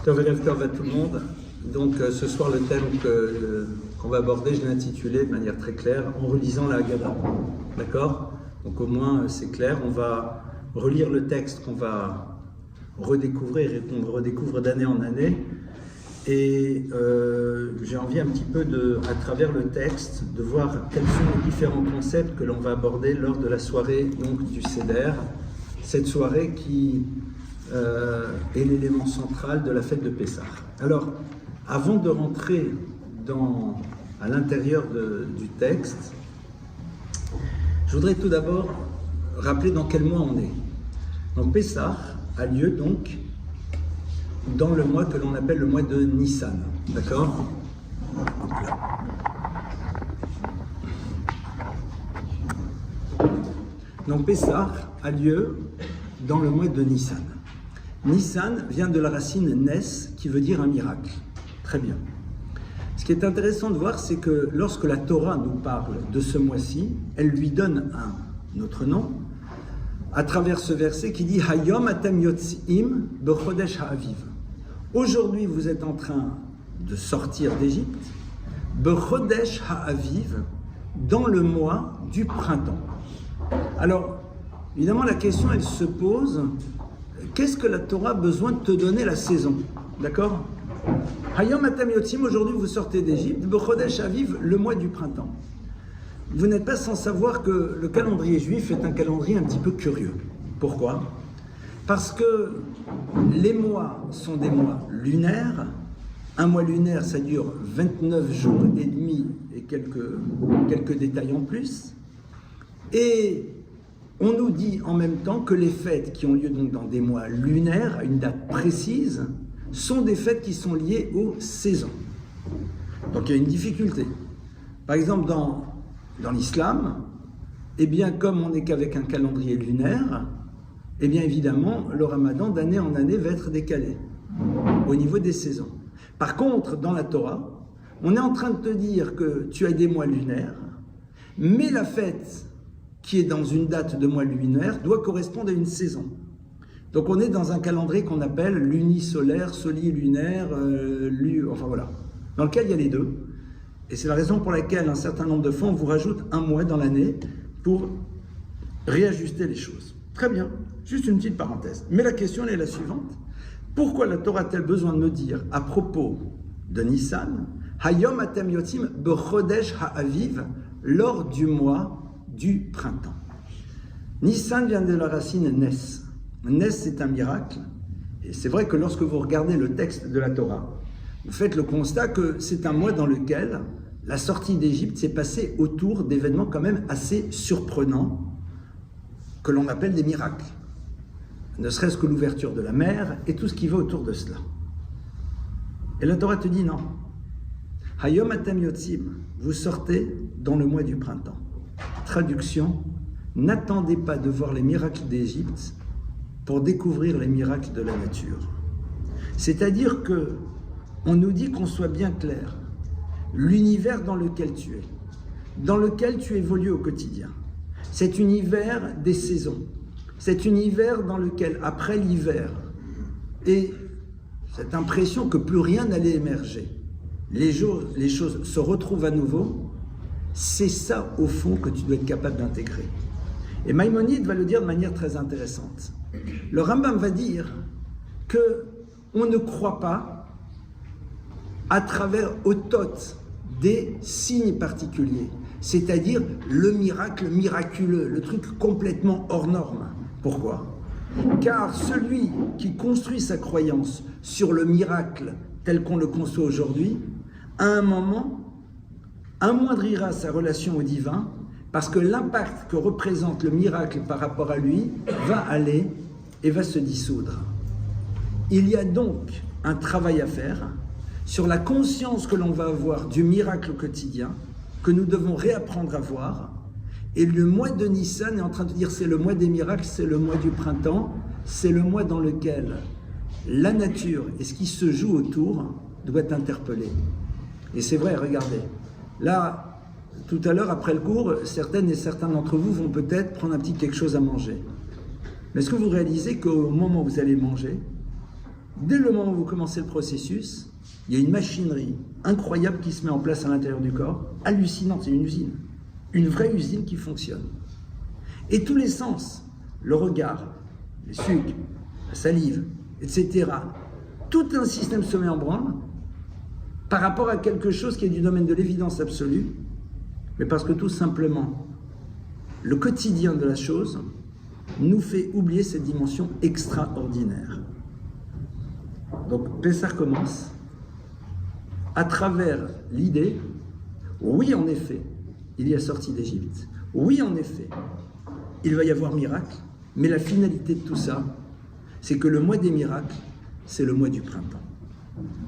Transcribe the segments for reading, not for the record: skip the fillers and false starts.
Tov à tout le monde. Donc ce soir, le thème qu'on va aborder, je l'ai intitulé de manière très claire, en relisant la Haggadah. D'accord? Donc au moins c'est clair, on va relire le texte qu'on va redécouvrir et qu'on redécouvre d'année en année. Et j'ai envie un petit peu, à travers le texte, de voir quels sont les différents concepts que l'on va aborder lors de la soirée donc, du Seder. Cette soirée qui est l'élément central de la fête de Pessah. Alors, avant de rentrer à l'intérieur du texte, je voudrais tout d'abord rappeler dans quel mois on est. Donc Pessah a lieu donc dans le mois que l'on appelle le mois de Nissan. D'accord ? Donc Pessah a lieu dans le mois de Nissan. Nissan vient de la racine Nes, qui veut dire un miracle. Très bien. Ce qui est intéressant de voir, c'est que lorsque la Torah nous parle de ce mois-ci, elle lui donne un autre nom, à travers ce verset qui dit « Hayom atem yotzim bechodesh ha'aviv ». Aujourd'hui, vous êtes en train de sortir d'Égypte, bechodesh ha'aviv, dans le mois du printemps. Alors, évidemment, la question, elle se pose, qu'est-ce que la Torah a besoin de te donner la saison? D'accord? Hayom atem yotzim, aujourd'hui, vous sortez d'Égypte, bechodesh ha'aviv, le mois du printemps. Vous n'êtes pas sans savoir que le calendrier juif est un calendrier un petit peu curieux. Pourquoi? Parce que les mois sont des mois lunaires. Un mois lunaire, ça dure 29 jours et demi et quelques détails en plus. Et on nous dit en même temps que les fêtes qui ont lieu donc dans des mois lunaires, à une date précise, sont des fêtes qui sont liées aux saisons. Donc il y a une difficulté. Par exemple, dans l'islam, eh bien, comme on n'est qu'avec un calendrier lunaire, eh bien, évidemment, le ramadan d'année en année va être décalé au niveau des saisons. Par contre, dans la Torah, on est en train de te dire que tu as des mois lunaires, mais la fête qui est dans une date de mois lunaire doit correspondre à une saison. Donc, on est dans un calendrier qu'on appelle lunisolaire, solilunaire, enfin voilà, dans lequel il y a les deux. Et c'est la raison pour laquelle un certain nombre de fois, on vous rajoute un mois dans l'année pour réajuster les choses. Très bien, juste une petite parenthèse. Mais la question elle est la suivante. Pourquoi la Torah a-t-elle besoin de me dire à propos de Nissan, Hayom atem yotzim bechodesh ha'aviv, lors du mois du printemps? Nissan vient de la racine Nes. Nes, c'est un miracle. Et c'est vrai que lorsque vous regardez le texte de la Torah, vous faites le constat que c'est un mois dans lequel la sortie d'Égypte s'est passée autour d'événements quand même assez surprenants que l'on appelle des miracles. Ne serait-ce que l'ouverture de la mer et tout ce qui va autour de cela. Et la Torah te dit non. Hayom atem yotzim, vous sortez dans le mois du printemps. Traduction, n'attendez pas de voir les miracles d'Égypte pour découvrir les miracles de la nature. C'est-à-dire que on nous dit qu'on soit bien clair. L'univers dans lequel tu es, dans lequel tu évolues au quotidien, cet univers des saisons, cet univers dans lequel, après l'hiver, et cette impression que plus rien n'allait émerger, les choses se retrouvent à nouveau, c'est ça, au fond, que tu dois être capable d'intégrer. Et Maïmonide va le dire de manière très intéressante. Le Rambam va dire qu'on ne croit pas à travers autot des signes particuliers, c'est-à-dire le miracle miraculeux, le truc complètement hors norme. Pourquoi? Car celui qui construit sa croyance sur le miracle tel qu'on le conçoit aujourd'hui, à un moment, amoindrira sa relation au divin, parce que l'impact que représente le miracle par rapport à lui va aller et va se dissoudre. Il y a donc un travail à faire sur la conscience que l'on va avoir du miracle au quotidien, que nous devons réapprendre à voir. Et le mois de Nissan est en train de dire c'est le mois des miracles, c'est le mois du printemps, c'est le mois dans lequel la nature et ce qui se joue autour doit être interpellé. Et c'est vrai, regardez, là, tout à l'heure, après le cours, certaines et certains d'entre vous vont peut-être prendre un petit quelque chose à manger. Mais est-ce que vous réalisez qu'au moment où vous allez manger, Dès le moment où vous commencez le processus, il y a une machinerie incroyable qui se met en place à l'intérieur du corps, hallucinante, c'est une usine, une vraie usine qui fonctionne. Et tous les sens, le regard, les sucres, la salive, etc., tout un système se met en branle par rapport à quelque chose qui est du domaine de l'évidence absolue, mais parce que tout simplement, le quotidien de la chose nous fait oublier cette dimension extraordinaire. Donc, Pessah commence à travers l'idée, oui, en effet, il y a sortie d'Égypte. Oui, en effet, il va y avoir miracle, mais la finalité de tout ça, c'est que le mois des miracles, c'est le mois du printemps.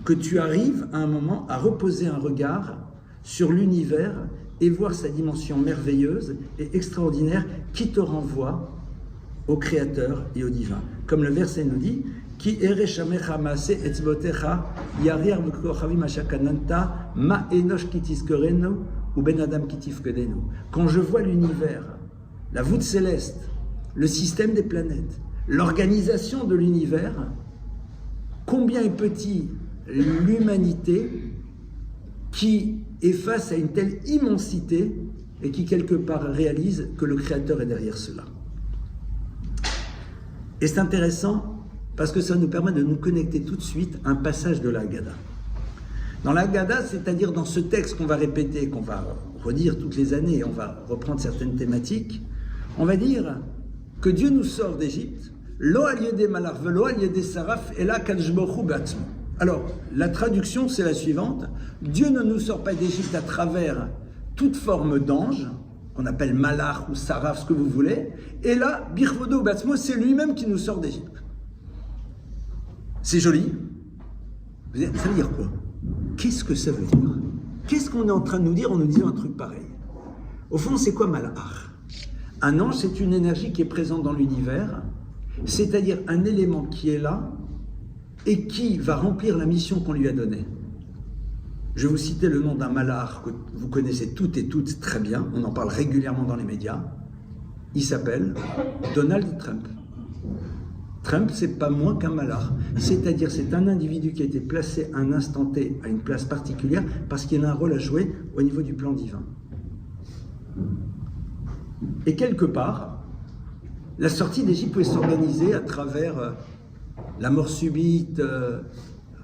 Que tu arrives à un moment à reposer un regard sur l'univers et voir sa dimension merveilleuse et extraordinaire qui te renvoie au Créateur et au Divin. Comme le verset nous dit, Ki ereshamecha maase etzbotecha yarir v'kochavim ashakananta ma enosh kitiskerenu ou ben adam kitifkedenu. Quand je vois l'univers, la voûte céleste, le système des planètes, l'organisation de l'univers, combien est petit l'humanité qui est face à une telle immensité et qui quelque part réalise que le Créateur est derrière cela. Et c'est intéressant parce que ça nous permet de nous connecter tout de suite à un passage de la Haggadah. Dans la Haggadah, c'est-à-dire dans ce texte qu'on va répéter, qu'on va redire toutes les années, et on va reprendre certaines thématiques, on va dire que Dieu nous sort d'Égypte, Lo al yedei malach velo al yedei saraf ela kadosh baruch hu b'atzmo. Alors, la traduction, c'est la suivante. Dieu ne nous sort pas d'Égypte à travers toute forme d'ange, qu'on appelle malach ou saraf, ce que vous voulez, et là, birvodo b'atzmo, c'est lui-même qui nous sort d'Égypte. C'est joli. Ça veut dire quoi? Qu'est-ce que ça veut dire? Qu'est-ce qu'on est en train de nous dire en nous disant un truc pareil? Au fond, c'est quoi malach? Un ange, c'est une énergie qui est présente dans l'univers, c'est-à-dire un élément qui est là et qui va remplir la mission qu'on lui a donnée. Je vais vous citer le nom d'un malach que vous connaissez toutes et toutes très bien, on en parle régulièrement dans les médias. Il s'appelle Donald Trump. Trump, c'est pas moins qu'un malach. C'est-à-dire, c'est un individu qui a été placé à un instant T à une place particulière parce qu'il a un rôle à jouer au niveau du plan divin. Et quelque part, la sortie d'Égypte pouvait s'organiser à travers la mort subite, à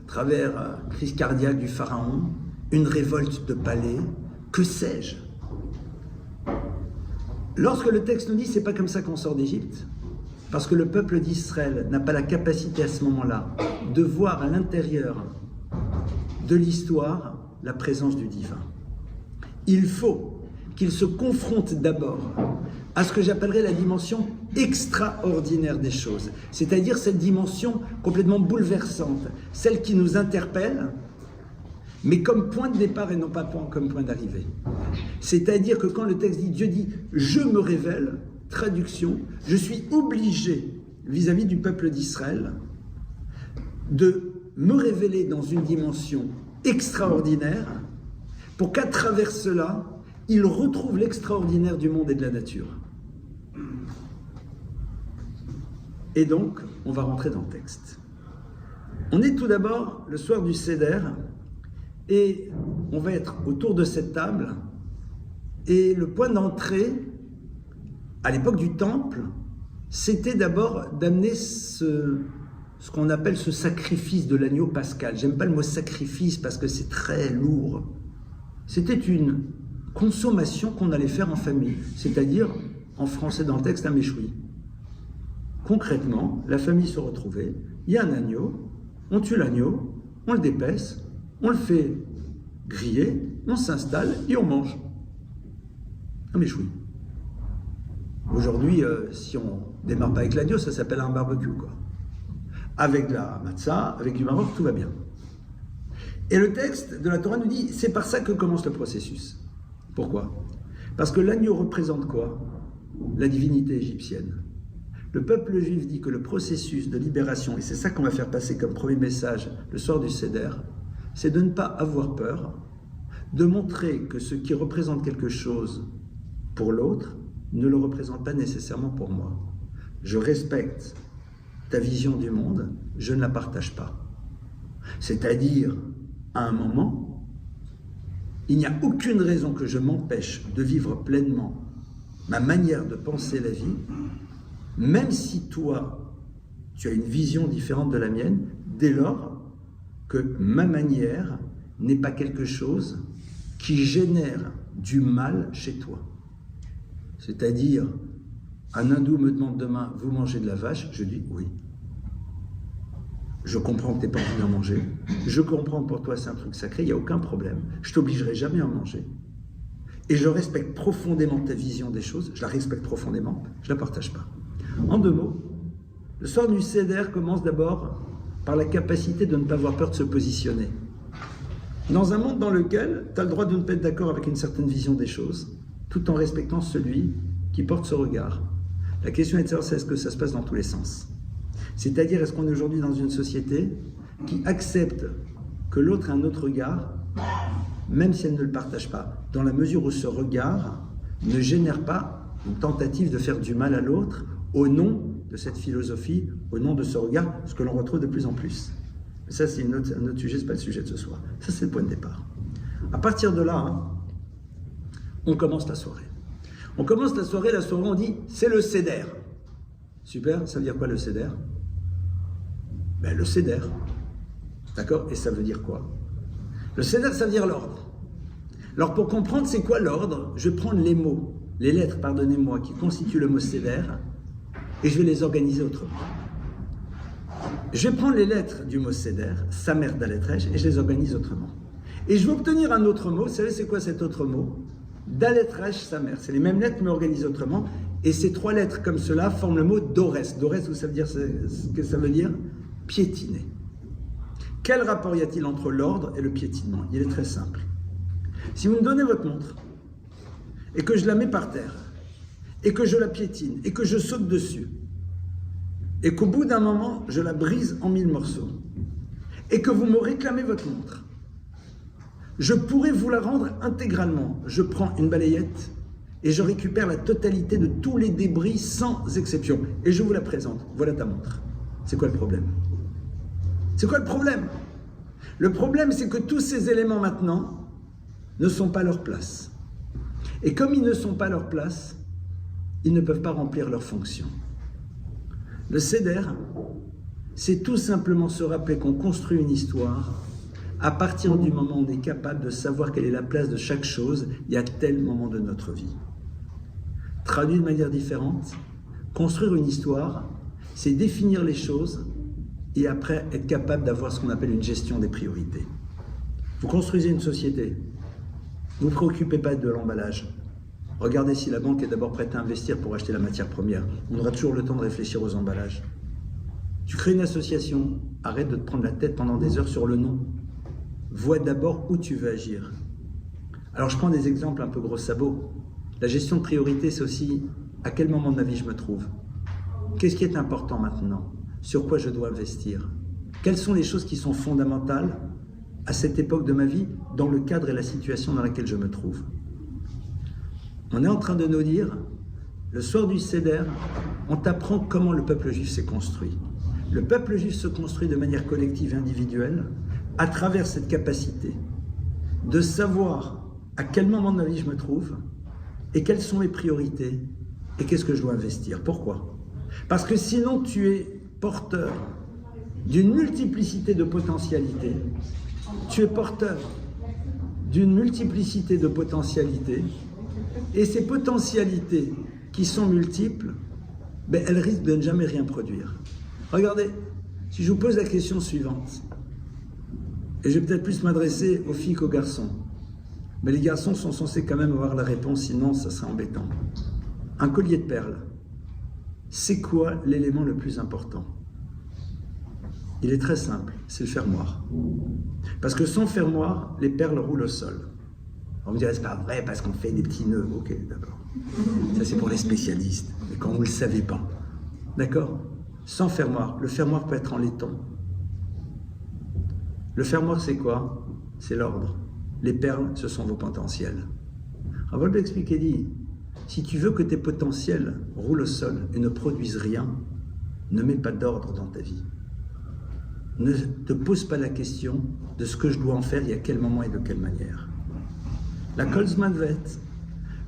travers crise cardiaque du pharaon, une révolte de palais, que sais-je. Lorsque le texte nous dit c'est pas comme ça qu'on sort d'Égypte, parce que le peuple d'Israël n'a pas la capacité à ce moment-là de voir à l'intérieur de l'histoire la présence du divin. Il faut qu'il se confronte d'abord à ce que j'appellerais la dimension extraordinaire des choses, c'est-à-dire cette dimension complètement bouleversante, celle qui nous interpelle, mais comme point de départ et non pas comme point d'arrivée. C'est-à-dire que quand le texte dit, Dieu dit « je me révèle », traduction, je suis obligé vis-à-vis du peuple d'Israël de me révéler dans une dimension extraordinaire pour qu'à travers cela, il retrouve l'extraordinaire du monde et de la nature. Et donc, on va rentrer dans le texte. On est tout d'abord le soir du Seder et on va être autour de cette table et le point d'entrée à l'époque du temple, c'était d'abord d'amener ce qu'on appelle ce sacrifice de l'agneau pascal. J'aime pas le mot sacrifice parce que c'est très lourd. C'était une consommation qu'on allait faire en famille, c'est-à-dire, en français dans le texte, un méchoui. Concrètement, la famille se retrouvait, il y a un agneau, on tue l'agneau, on le dépaisse, on le fait griller, on s'installe et on mange. Un méchoui. Aujourd'hui, si on ne démarre pas avec l'agneau, ça s'appelle un barbecue, quoi. Avec de la matzah, avec du maroc, tout va bien. Et le texte de la Torah nous dit, c'est par ça que commence le processus. Pourquoi? Parce que l'agneau représente quoi? La divinité égyptienne. Le peuple juif dit que le processus de libération, et c'est ça qu'on va faire passer comme premier message le soir du Seder, c'est de ne pas avoir peur, de montrer que ce qui représente quelque chose pour l'autre ne le représente pas nécessairement pour moi. Je respecte ta vision du monde, je ne la partage pas. C'est-à-dire, à un moment, il n'y a aucune raison que je m'empêche de vivre pleinement ma manière de penser la vie, même si toi, tu as une vision différente de la mienne, dès lors que ma manière n'est pas quelque chose qui génère du mal chez toi. C'est-à-dire, un hindou me demande demain, vous mangez de la vache? Je dis oui. Je comprends que tu n'es pas envie d'en manger. Je comprends que pour toi c'est un truc sacré, il n'y a aucun problème. Je t'obligerai jamais à en manger. Et je respecte profondément ta vision des choses, je la respecte profondément, je ne la partage pas. En 2 mots, le soir du Seder commence d'abord par la capacité de ne pas avoir peur de se positionner. Dans un monde dans lequel tu as le droit de ne pas être d'accord avec une certaine vision des choses, tout en respectant celui qui porte ce regard. La question est de savoir, c'est est-ce que ça se passe dans tous les sens? C'est-à-dire, est-ce qu'on est aujourd'hui dans une société qui accepte que l'autre ait un autre regard, même si elle ne le partage pas, dans la mesure où ce regard ne génère pas une tentative de faire du mal à l'autre au nom de cette philosophie, au nom de ce regard, ce que l'on retrouve de plus en plus. Mais ça, c'est un autre sujet, ce n'est pas le sujet de ce soir. Ça, c'est le point de départ. À partir de là, on commence la soirée. On commence la soirée, on dit, c'est le Seder. Super, ça veut dire quoi le Seder? Ben, le Seder. D'accord? Et ça veut dire quoi? Le Seder, ça veut dire l'ordre. Alors pour comprendre c'est quoi l'ordre, je vais prendre les mots, les lettres, pardonnez-moi, qui constituent le mot Seder, et je vais les organiser autrement. Je vais prendre les lettres du mot Seder, Samer Dalet-Resh, et je les organise autrement. Et je vais obtenir un autre mot, vous savez c'est quoi cet autre mot? Dalet-Resh, Samer, c'est les mêmes lettres mais organisées autrement, et ces 3 lettres comme cela forment le mot Dores. Dores, vous savez dire ce que ça veut dire? Piétiner. Quel rapport y a-t-il entre l'ordre et le piétinement? Il est très simple. Si vous me donnez votre montre, et que je la mets par terre, et que je la piétine, et que je saute dessus, et qu'au bout d'un moment, je la brise en 1000 morceaux, et que vous me réclamez votre montre, je pourrais vous la rendre intégralement. Je prends une balayette, et je récupère la totalité de tous les débris sans exception, et je vous la présente. Voilà ta montre. C'est quoi le problème? C'est quoi le problème? Le problème, c'est que tous ces éléments maintenant ne sont pas à leur place. Et comme ils ne sont pas à leur place, ils ne peuvent pas remplir leur fonction. Le Seder, c'est tout simplement se rappeler qu'on construit une histoire à partir du moment où on est capable de savoir quelle est la place de chaque chose et à tel moment de notre vie. Traduit de manière différente, construire une histoire, c'est définir les choses et après être capable d'avoir ce qu'on appelle une gestion des priorités. Vous construisez une société, ne vous préoccupez pas de l'emballage. Regardez si la banque est d'abord prête à investir pour acheter la matière première. On aura toujours le temps de réfléchir aux emballages. Tu crées une association, arrête de te prendre la tête pendant des heures sur le nom. Vois d'abord où tu veux agir. Alors je prends des exemples un peu gros sabots. La gestion de priorité, c'est aussi à quel moment de ma vie je me trouve. Qu'est-ce qui est important maintenant? Sur quoi je dois investir? Quelles sont les choses qui sont fondamentales à cette époque de ma vie, dans le cadre et la situation dans laquelle je me trouve? On est en train de nous dire, le soir du Seder, on t'apprend comment le peuple juif s'est construit. Le peuple juif se construit de manière collective et individuelle à travers cette capacité de savoir à quel moment de ma vie je me trouve et quelles sont mes priorités et qu'est-ce que je dois investir. Pourquoi? Parce que sinon tu es porteur d'une multiplicité de potentialités, tu es porteur d'une multiplicité de potentialités, et ces potentialités qui sont multiples, ben, elles risquent de ne jamais rien produire. Regardez, si je vous pose la question suivante, et je vais peut-être plus m'adresser aux filles qu'aux garçons, mais les garçons sont censés quand même avoir la réponse, sinon ça serait embêtant. Un collier de perles, c'est quoi l'élément le plus important? Il est très simple, c'est le fermoir. Parce que sans fermoir, les perles roulent au sol. On me dirait, c'est pas vrai parce qu'on fait des petits nœuds. Ok, d'accord. Ça c'est pour les spécialistes, mais quand vous ne le savez pas. D'accord? Sans fermoir, le fermoir peut être en laiton. Le fermoir c'est quoi? C'est l'ordre. Les perles, ce sont vos potentiels. Alors, Volpe expliquer dit, si tu veux que tes potentiels roulent au sol et ne produisent rien, ne mets pas d'ordre dans ta vie. Ne te pose pas la question de ce que je dois en faire et à quel moment et de quelle manière. La Kolzmanvet,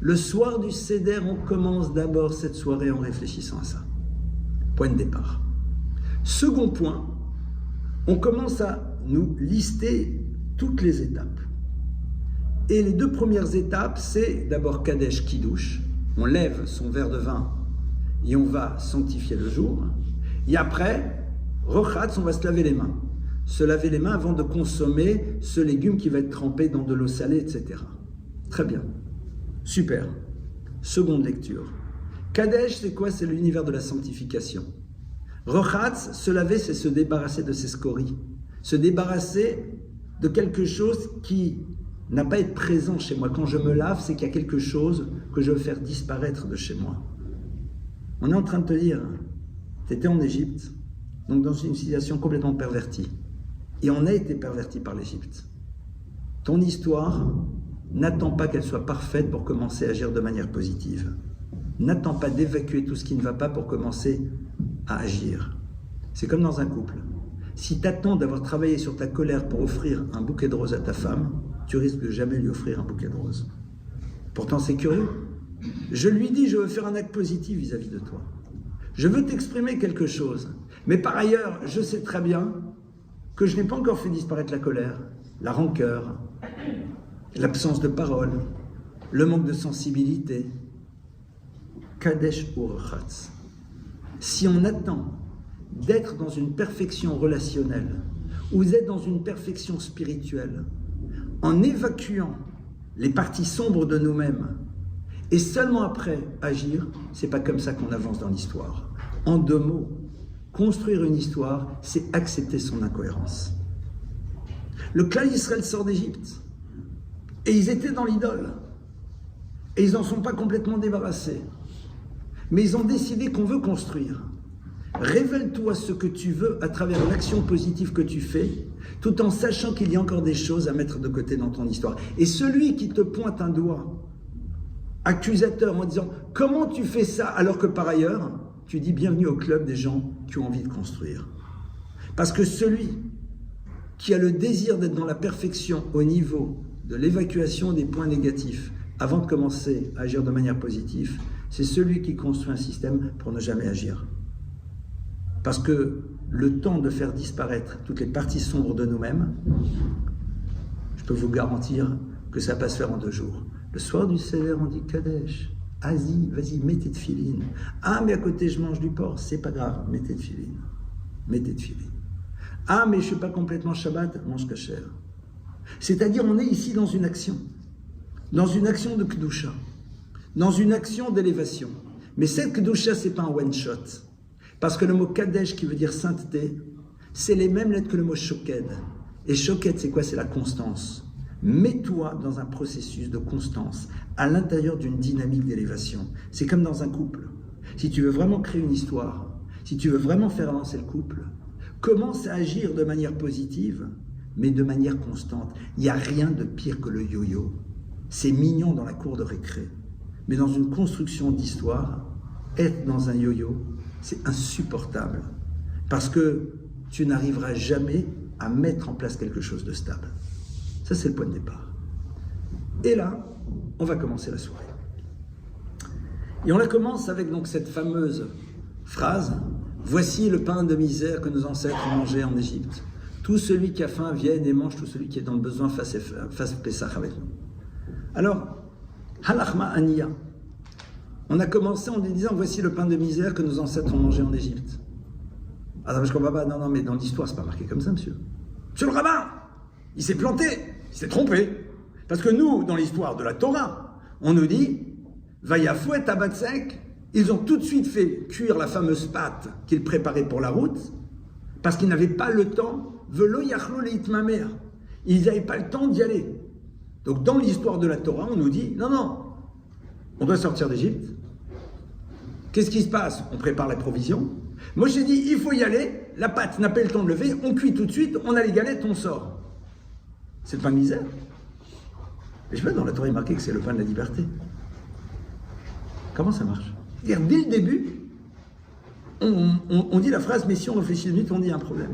le soir du Seder, on commence d'abord cette soirée en réfléchissant à ça. Point de départ. Second point, on commence à nous lister toutes les étapes. Et les deux premières étapes, c'est d'abord Kadesh Kiddush. On lève son verre de vin et on va sanctifier le jour. Et après, Rochatz, on va se laver les mains. Se laver les mains avant de consommer ce légume qui va être trempé dans de l'eau salée, etc. Très bien. Super. Seconde lecture. Kadesh, c'est quoi? C'est l'univers de la sanctification. Rochatz, se laver, c'est se débarrasser de ses scories. Se débarrasser de quelque chose qui n'a pas à être présent chez moi. Quand je me lave, c'est qu'il y a quelque chose que je veux faire disparaître de chez moi. On est en train de te dire, tu étais en Égypte, donc dans une situation complètement pervertie. Et on a été perverti par l'Égypte. Ton histoire, n'attends pas qu'elle soit parfaite pour commencer à agir de manière positive. N'attends pas d'évacuer tout ce qui ne va pas pour commencer à agir. C'est comme dans un couple. Si tu attends d'avoir travaillé sur ta colère pour offrir un bouquet de roses à ta femme, tu risques de jamais lui offrir un bouquet de roses. Pourtant, c'est curieux. Je lui dis, je veux faire un acte positif vis-à-vis de toi. Je veux t'exprimer quelque chose. Mais par ailleurs, je sais très bien que je n'ai pas encore fait disparaître la colère, la rancœur, l'absence de parole, le manque de sensibilité. Kadesh ou Rochatz. Si on attend d'être dans une perfection relationnelle ou d'être dans une perfection spirituelle, en évacuant les parties sombres de nous-mêmes et seulement après agir, c'est pas comme ça qu'on avance dans l'histoire. En deux mots, construire une histoire, c'est accepter son incohérence. Le clan Israël sort d'Égypte et ils étaient dans l'idole et ils n'en sont pas complètement débarrassés. Mais ils ont décidé qu'on veut construire. Révèle-toi ce que tu veux à travers l'action positive que tu fais, tout en sachant qu'il y a encore des choses à mettre de côté dans ton histoire. Et celui qui te pointe un doigt, accusateur, en disant « Comment tu fais ça ?» alors que par ailleurs, tu dis « Bienvenue au club des gens qui ont envie de construire. » Parce que celui qui a le désir d'être dans la perfection au niveau de l'évacuation des points négatifs avant de commencer à agir de manière positive, c'est celui qui construit un système pour ne jamais agir. Parce que le temps de faire disparaître toutes les parties sombres de nous-mêmes, je peux vous garantir que ça va se faire en 2 jours. Le soir du Seder, on dit Kadesh. Vas-y, mets tes tefilines. Ah, mais à côté, je mange du porc. C'est pas grave, mets tes tefilines. Mets tes tefilines. Ah, mais je suis pas complètement Shabbat, mange kasher. C'est-à-dire, on est ici dans une action de Kedusha, dans une action d'élévation. Mais cette Kedusha, c'est pas un one-shot. Parce que le mot Kadesh, qui veut dire sainteté, c'est les mêmes lettres que le mot Shoked. Et Shoked, c'est quoi? C'est la constance. Mets-toi dans un processus de constance, à l'intérieur d'une dynamique d'élévation. C'est comme dans un couple. Si tu veux vraiment créer une histoire, si tu veux vraiment faire avancer le couple, commence à agir de manière positive, mais de manière constante. Il n'y a rien de pire que le yo-yo. C'est mignon dans la cour de récré. Mais dans une construction d'histoire, être dans un yo-yo, c'est insupportable. Parce que tu n'arriveras jamais à mettre en place quelque chose de stable. Ça, c'est le point de départ. Et là, on va commencer la soirée. Et on la commence avec donc cette fameuse phrase « Voici le pain de misère que nos ancêtres ont mangé en Égypte. Tout celui qui a faim vienne et mange tout celui qui est dans le besoin fasse Pesach avec nous. » Alors, halachma aniya. On a commencé en disant « Voici le pain de misère que nos ancêtres ont mangé en Égypte. » Alors, je comprends pas. Non, mais dans l'histoire, c'est pas marqué comme ça, monsieur. Monsieur le rabbin, il s'est planté, il s'est trompé. Parce que nous, dans l'histoire de la Torah, on nous dit « Vayafou et tabatsek », ils ont tout de suite fait cuire la fameuse pâte qu'ils préparaient pour la route, parce qu'ils n'avaient pas le temps, velo yachlo leitmamer. Ils n'avaient pas le temps d'y aller. Donc dans l'histoire de la Torah, on nous dit « Non, on doit sortir d'Égypte. Qu'est-ce qui se passe? On prépare les provisions. Moi j'ai dit, il faut y aller, la pâte n'a pas le temps de lever, on cuit tout de suite, on a les galettes, on sort. » C'est le pain de misère. Et je vois dans la Torah, il est marqué que c'est le pain de la liberté. Comment ça marche? C'est-à-dire, dès le début, on dit la phrase, mais si on réfléchit 2 minutes, on dit un problème.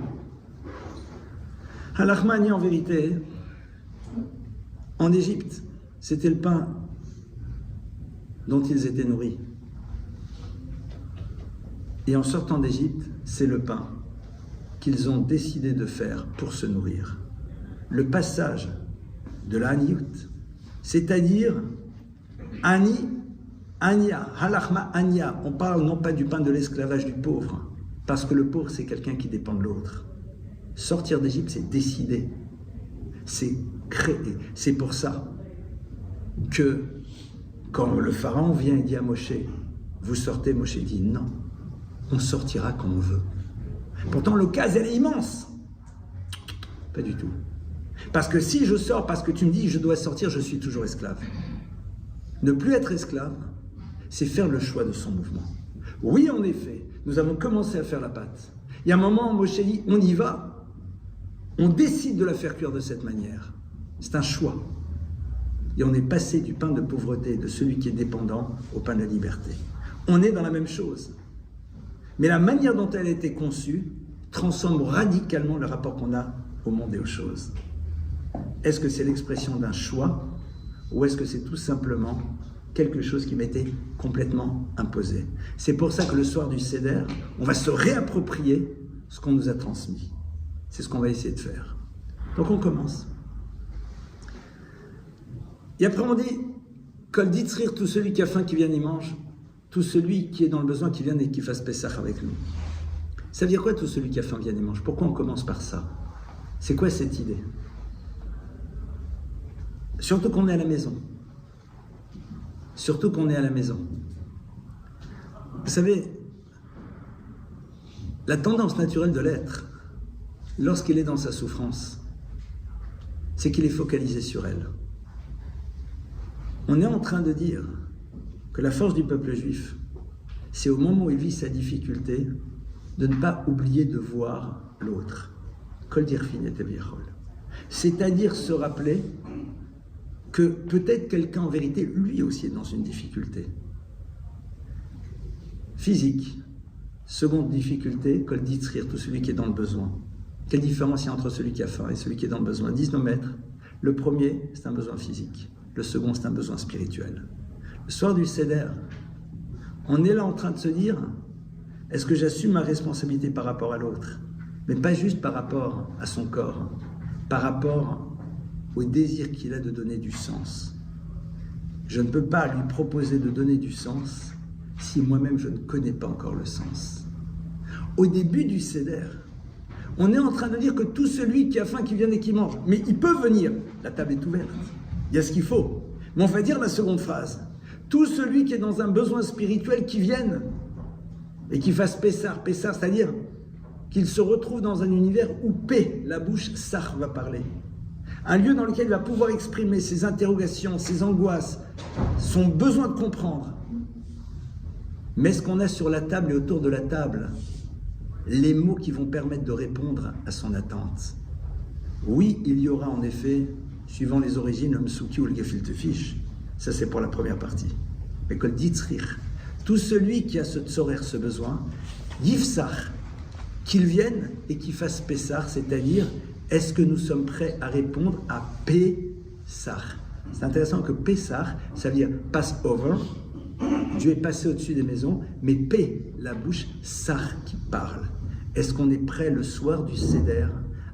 Al-Ahmani, en vérité, en Égypte, c'était le pain dont ils étaient nourris. Et en sortant d'Égypte, c'est le pain qu'ils ont décidé de faire pour se nourrir. Le passage de l'Aniyut, c'est-à-dire Ani, Ania, Halachma, Ania. On parle non pas du pain de l'esclavage du pauvre, parce que le pauvre, c'est quelqu'un qui dépend de l'autre. Sortir d'Égypte, c'est décider, c'est créer. C'est pour ça que quand le pharaon vient et dit à Moshe, vous sortez, Moshe dit non, on sortira quand on veut. Pourtant l'occasion elle est immense. Pas du tout. Parce que si je sors parce que tu me dis je dois sortir, je suis toujours esclave. Ne plus être esclave, c'est faire le choix de son mouvement. Oui, en effet, nous avons commencé à faire la pâte. Il y a un moment où Moshe dit on y va, on décide de la faire cuire de cette manière. C'est un choix. Et on est passé du pain de pauvreté, de celui qui est dépendant, au pain de la liberté. On est dans la même chose. Mais la manière dont elle a été conçue transforme radicalement le rapport qu'on a au monde et aux choses. Est-ce que c'est l'expression d'un choix ou est-ce que c'est tout simplement quelque chose qui m'était complètement imposé? C'est pour ça que le soir du Seder, on va se réapproprier ce qu'on nous a transmis. C'est ce qu'on va essayer de faire. Donc on commence. Et après on dit, Kol ditzrir, tout celui qui a faim, qui vienne y mange, tout celui qui est dans le besoin, qui vienne et qui fasse Pessah avec nous. Ça veut dire quoi, tout celui qui a faim, vienne et mange? Pourquoi on commence par ça? C'est quoi cette idée? Surtout qu'on est à la maison. Surtout qu'on est à la maison. Vous savez, la tendance naturelle de l'être, lorsqu'il est dans sa souffrance, c'est qu'il est focalisé sur elle. On est en train de dire que la force du peuple juif, c'est au moment où il vit sa difficulté, de ne pas oublier de voir l'autre. Kol dirfin et teviachol. C'est-à-dire se rappeler que peut-être quelqu'un en vérité, lui aussi est dans une difficulté. Physique. Seconde difficulté, Kol ditzrir, tout celui qui est dans le besoin. Quelle différence il y a entre celui qui a faim et celui qui est dans le besoin? Disent nos maîtres. Le premier, c'est un besoin physique. Le second, c'est un besoin spirituel. Le soir du Seder, on est là en train de se dire, est-ce que j'assume ma responsabilité par rapport à l'autre? Mais pas juste par rapport à son corps, par rapport au désir qu'il a de donner du sens. Je ne peux pas lui proposer de donner du sens si moi-même je ne connais pas encore le sens. Au début du Seder, on est en train de dire que tout celui qui a faim, qui vienne et qui mange, mais il peut venir, la table est ouverte, il y a ce qu'il faut. Mais on va dire la seconde phrase, tout celui qui est dans un besoin spirituel qui vienne et qui fasse Pessar, c'est-à-dire qu'il se retrouve dans un univers où paix, la bouche, Sar va parler. Un lieu dans lequel il va pouvoir exprimer ses interrogations, ses angoisses, son besoin de comprendre. Mais ce qu'on a sur la table et autour de la table, les mots qui vont permettre de répondre à son attente. Oui, il y aura en effet, suivant les origines, le Msuki ou le Gefilte Fish. Ça, c'est pour la première partie. Mais Kol ditzrir, tout celui qui a ce tzorer, ce besoin, yifsar, qu'il vienne et qu'il fasse Pessar, c'est-à-dire, est-ce que nous sommes prêts à répondre à Pessar? C'est intéressant que Pessar, ça veut dire pass over, Dieu est passé au-dessus des maisons, mais P, la bouche, Sar qui parle. Est-ce qu'on est prêt le soir du Seder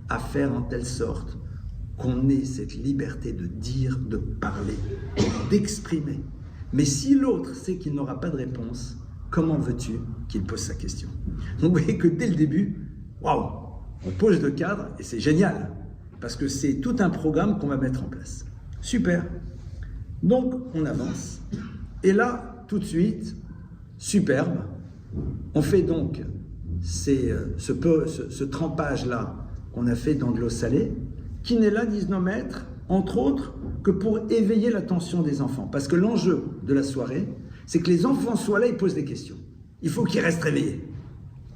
à faire en telle sorte qu'on ait cette liberté de dire, de parler, d'exprimer? Mais si l'autre sait qu'il n'aura pas de réponse, comment veux-tu qu'il pose sa question? Donc vous voyez que dès le début, waouh, on pose le cadre et c'est génial, parce que c'est tout un programme qu'on va mettre en place. Super. Donc on avance. Et là, tout de suite, superbe, on fait donc ce trempage-là qu'on a fait dans de l'eau salée, qui n'est là, disent nos maîtres, entre autres, que pour éveiller l'attention des enfants. Parce que l'enjeu de la soirée, c'est que les enfants soient là et posent des questions. Il faut qu'ils restent réveillés.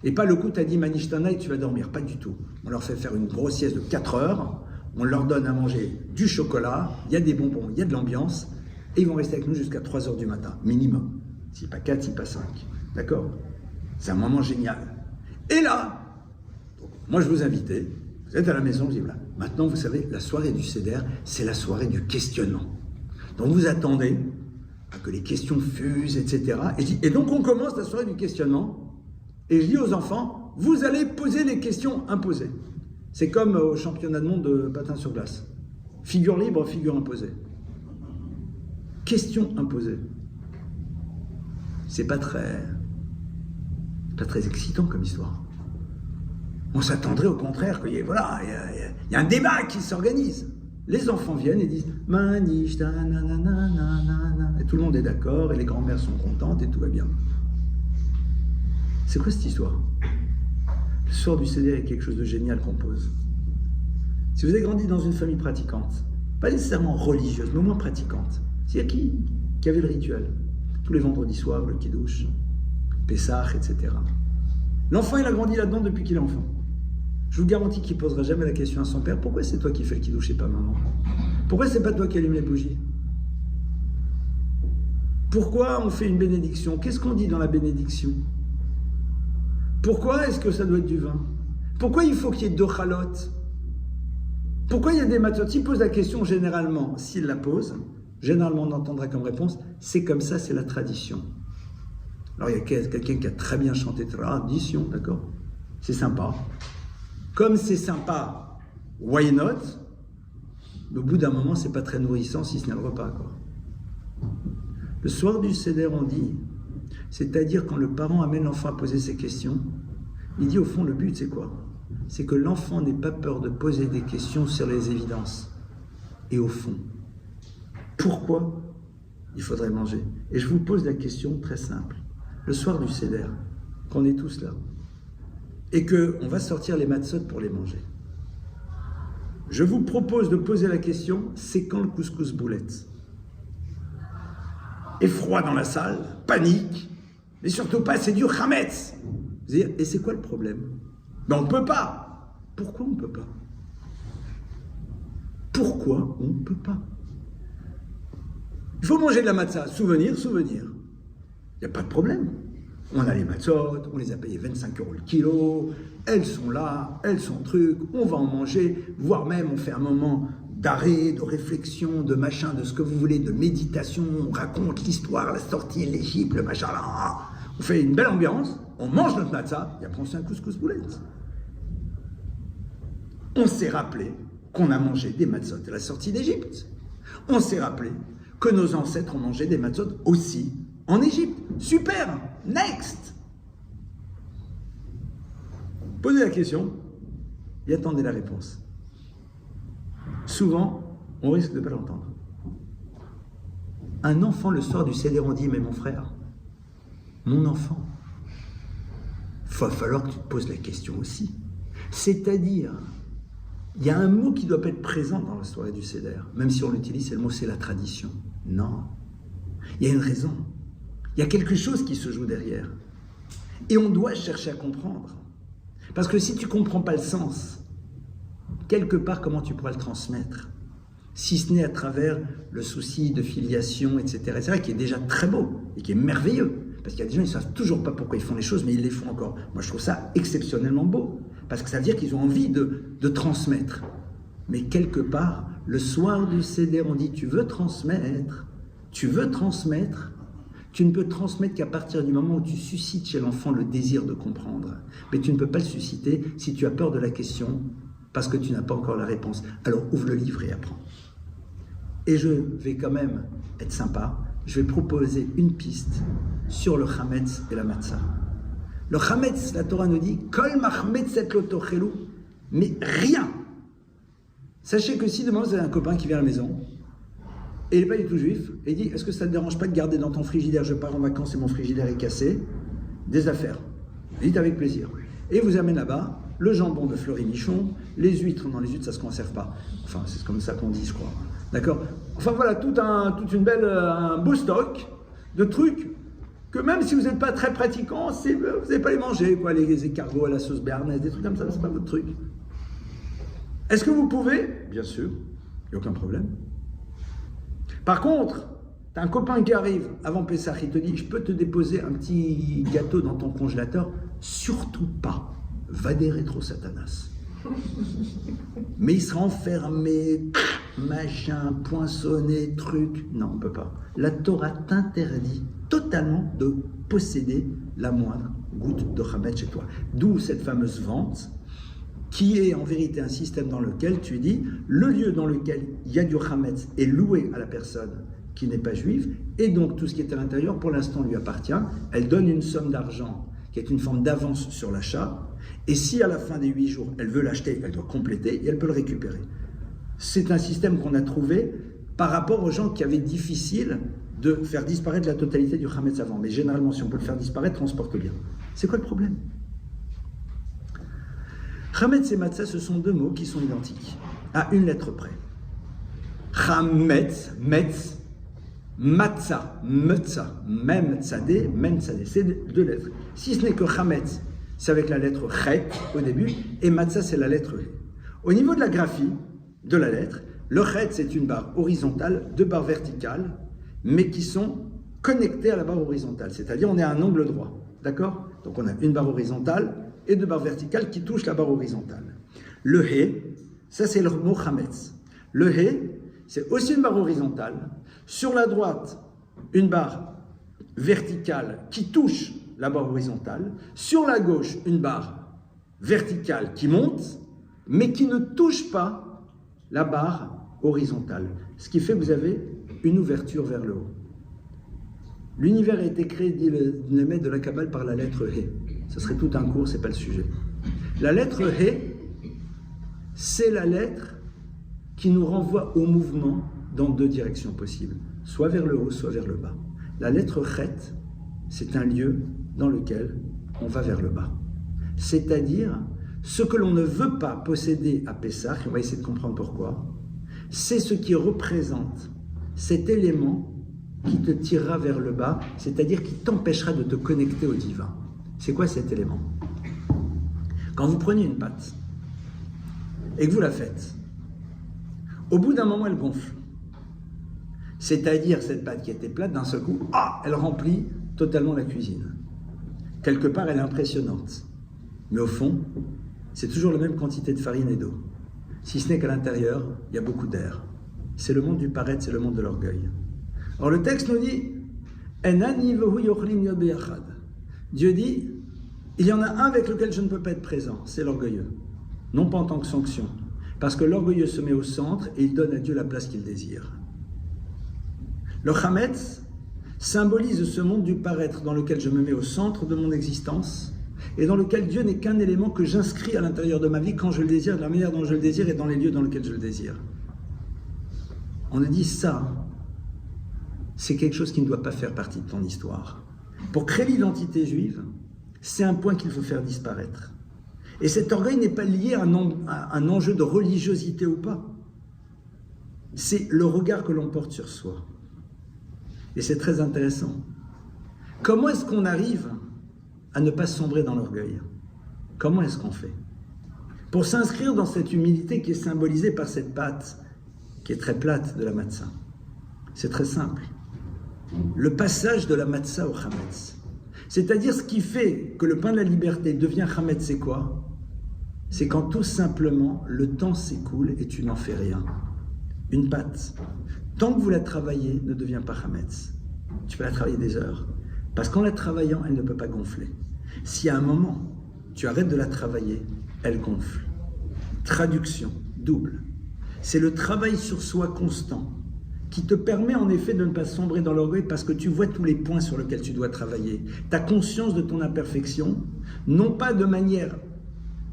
Et pas le coup, t'as dit Manishtana et tu vas dormir. Pas du tout. On leur fait faire une grosse sieste de 4 heures, on leur donne à manger du chocolat, il y a des bonbons, il y a de l'ambiance, et ils vont rester avec nous jusqu'à 3 heures du matin, minimum. Si pas 4, si pas 5. D'accord? C'est un moment génial. Et là, moi je vous invitais, vous êtes à la maison, je dis voilà, maintenant vous savez, la soirée du Seder, c'est la soirée du questionnement. Donc vous attendez à que les questions fusent, etc. Et donc on commence la soirée du questionnement, et je dis aux enfants, vous allez poser les questions imposées. C'est comme au championnat de monde de patin sur glace. Figure libre, figure imposée. Question imposée. C'est pas très excitant comme histoire. On s'attendrait au contraire qu'il y ait, voilà, il y a un débat qui s'organise. Les enfants viennent et disent Manish, et tout le monde est d'accord, et les grands-mères sont contentes, et tout va bien. C'est quoi cette histoire? Le soir du Seder est quelque chose de génial qu'on pose. Si vous avez grandi dans une famille pratiquante, pas nécessairement religieuse, mais au moins pratiquante, c'est-à-dire qui avait le rituel, tous les vendredis soirs, le Kiddush, Pessah, etc. L'enfant, il a grandi là-dedans depuis qu'il est enfant. Je vous garantis qu'il ne posera jamais la question à son père, pourquoi c'est toi qui fais le Kiddush et pas maman? Pourquoi c'est pas toi qui allume les bougies? Pourquoi on fait une bénédiction? Qu'est-ce qu'on dit dans la bénédiction? Pourquoi est-ce que ça doit être du vin? Pourquoi il faut qu'il y ait deux chalotes? Pourquoi il y a des matzot? S'il pose la question généralement, s'il la pose, généralement on entendra comme réponse, c'est comme ça, c'est la tradition. Alors il y a quelqu'un qui a très bien chanté tradition, d'accord? C'est sympa. Comme c'est sympa, why not? Mais au bout d'un moment, c'est pas très nourrissant si ce n'est le repas, quoi. Le soir du Seder, on dit, c'est-à-dire quand le parent amène l'enfant à poser ses questions, il dit au fond, le but c'est quoi? C'est que l'enfant n'ait pas peur de poser des questions sur les évidences. Et au fond, pourquoi il faudrait manger? Et je vous pose la question très simple. Le soir du Seder, qu'on est tous là, et qu'on va sortir les matzot pour les manger, je vous propose de poser la question, c'est quand le couscous boulette? Effroi dans la salle, panique, mais surtout pas, c'est du chametz. Et c'est quoi le problème? Ben on ne peut pas. Pourquoi on ne peut pas? Pourquoi on ne peut pas? Il faut manger de la matzah, souvenir. Il n'y a pas de problème. On a les matzot, on les a payées 25 € le kilo, elles sont là, elles sont trucs, on va en manger, voire même on fait un moment d'arrêt, de réflexion, de machin, de ce que vous voulez, de méditation, on raconte l'histoire, la sortie de l'Égypte, le machin là, on fait une belle ambiance, on mange notre matzah, et après on se fait un couscous boulette. On s'est rappelé qu'on a mangé des matzot à la sortie d'Égypte. On s'est rappelé que nos ancêtres ont mangé des matzot aussi en Égypte. Super! Next! Posez la question et attendez la réponse. Souvent, on risque de ne pas l'entendre. Un enfant, le soir du Seder, on dit, mais mon frère, mon enfant, il va falloir que tu te poses la question aussi. C'est-à-dire, il y a un mot qui doit pas être présent dans la soirée du Seder, même si on l'utilise, c'est le mot, c'est la tradition. Non. Il y a une raison. Il y a quelque chose qui se joue derrière. Et on doit chercher à comprendre. Parce que si tu ne comprends pas le sens, quelque part, comment tu pourras le transmettre? Si ce n'est à travers le souci de filiation, etc., qui est déjà très beau et qui est merveilleux. Parce qu'il y a des gens, ils ne savent toujours pas pourquoi ils font les choses, mais ils les font encore. Moi, je trouve ça exceptionnellement beau. Parce que ça veut dire qu'ils ont envie de transmettre. Mais quelque part, le soir du Seder, on dit, tu veux transmettre, tu ne peux transmettre qu'à partir du moment où tu suscites chez l'enfant le désir de comprendre. Mais tu ne peux pas le susciter si tu as peur de la question, parce que tu n'as pas encore la réponse. Alors ouvre le livre et apprends. Et je vais quand même être sympa, je vais proposer une piste sur le chametz et la matzah. Le chametz, la Torah nous dit, kol machmetzet lo tochelu, mais rien. Sachez que si demain vous avez un copain qui vient à la maison, et il n'est pas du tout juif, et il dit, est-ce que ça ne te dérange pas de garder dans ton frigidaire, je pars en vacances et mon frigidaire est cassé, des affaires? Dites avec plaisir. Et vous amène là-bas le jambon de Fleury-Michon, les huîtres, non, les huîtres ça ne se conserve pas. Enfin, c'est comme ça qu'on dit, je crois. D'accord? Enfin voilà, toute une belle, un beau stock de trucs que même si vous n'êtes pas très pratiquant, vous n'allez pas les manger, quoi, les escargots à la sauce béarnaise, des trucs comme ça, c'est pas votre truc. Est-ce que vous pouvez? Bien sûr, il n'y a aucun problème. Par contre, T'as un copain qui arrive avant Pessah, il te dit, je peux te déposer un petit gâteau dans ton congélateur? Surtout pas. Va des rétro Satanas. Mais il sera enfermé, machin, poinçonné, truc. Non, on ne peut pas. La Torah t'interdit totalement de posséder la moindre goutte de Hametz chez toi. D'où cette fameuse vente, qui est en vérité un système dans lequel tu dis, le lieu dans lequel il y a du Hametz est loué à la personne qui n'est pas juive, et donc tout ce qui est à l'intérieur, pour l'instant, lui appartient. Elle donne une somme d'argent qui est une forme d'avance sur l'achat, et si à la fin des 8 jours, elle veut l'acheter, elle doit compléter, et elle peut le récupérer. C'est un système qu'on a trouvé par rapport aux gens qui avaient difficile de faire disparaître la totalité du Hametz avant. Mais généralement, si on peut le faire disparaître, on se porte bien. C'est quoi le problème? Hametz et Matzah, ce sont deux mots qui sont identiques, à une lettre près. Hametz, Metz, Matzah, Metzah, Mem Tzadé, Mem Tzadé, c'est deux lettres. Si ce n'est que Hametz, c'est avec la lettre Chet au début, et Matzah, c'est la lettre He. Au niveau de la graphie de la lettre, le Chet, c'est une barre horizontale, deux barres verticales, mais qui sont connectées à la barre horizontale, c'est-à-dire on est à un angle droit, d'accord? Donc on a une barre horizontale et deux barres verticales qui touchent la barre horizontale. Le He, ça c'est le mot Hametz. Le He, c'est aussi une barre horizontale. Sur la droite, une barre verticale qui touche la barre horizontale. Sur la gauche, une barre verticale qui monte, mais qui ne touche pas la barre horizontale. Ce qui fait que vous avez une ouverture vers le haut. L'univers a été créé, dit le Német de la Kabbale, par la lettre He. Ce serait tout un cours, ce n'est pas le sujet. La lettre He, c'est la lettre qui nous renvoie au mouvement dans deux directions possibles, soit vers le haut, soit vers le bas. La lettre Chet, c'est un lieu dans lequel on va vers le bas. C'est-à-dire, ce que l'on ne veut pas posséder à Pessah, et on va essayer de comprendre pourquoi, c'est ce qui représente cet élément qui te tirera vers le bas, c'est-à-dire qui t'empêchera de te connecter au divin. C'est quoi cet élément? Quand vous prenez une pâte et que vous la faites, au bout d'un moment, elle gonfle. C'est-à-dire, cette pâte qui était plate, d'un seul coup, elle remplit totalement la cuisine. Quelque part, elle est impressionnante. Mais au fond, c'est toujours la même quantité de farine et d'eau. Si ce n'est qu'à l'intérieur, il y a beaucoup d'air. C'est le monde du paraître, c'est le monde de l'orgueil. Or, le texte nous dit, Dieu dit, il y en a un avec lequel je ne peux pas être présent, c'est l'orgueilleux. Non pas en tant que sanction, parce que l'orgueilleux se met au centre et il donne à Dieu la place qu'il désire. Le Hametz symbolise ce monde du paraître dans lequel je me mets au centre de mon existence et dans lequel Dieu n'est qu'un élément que j'inscris à l'intérieur de ma vie quand je le désire, de la manière dont je le désire et dans les lieux dans lesquels je le désire. On a dit ça, c'est quelque chose qui ne doit pas faire partie de ton histoire. Pour créer l'identité juive, c'est un point qu'il faut faire disparaître. Et cet orgueil n'est pas lié à un enjeu de religiosité ou pas. C'est le regard que l'on porte sur soi. Et c'est très intéressant. Comment est-ce qu'on arrive à ne pas sombrer dans l'orgueil? Comment est-ce qu'on fait? Pour s'inscrire dans cette humilité qui est symbolisée par cette pâte qui est très plate de la matzah. C'est très simple. Le passage de la matzah au Hametz. C'est-à-dire ce qui fait que le pain de la liberté devient Hametz, c'est quoi? C'est quand tout simplement le temps s'écoule et tu n'en fais rien. Une pâte, tant que vous la travaillez, ne devient pas Hametz. Tu peux la travailler des heures. Parce qu'en la travaillant, elle ne peut pas gonfler. Si à un moment, tu arrêtes de la travailler, elle gonfle. Traduction, double. C'est le travail sur soi constant qui te permet en effet de ne pas sombrer dans l'orgueil parce que tu vois tous les points sur lesquels tu dois travailler. Tu as conscience de ton imperfection, non pas de manière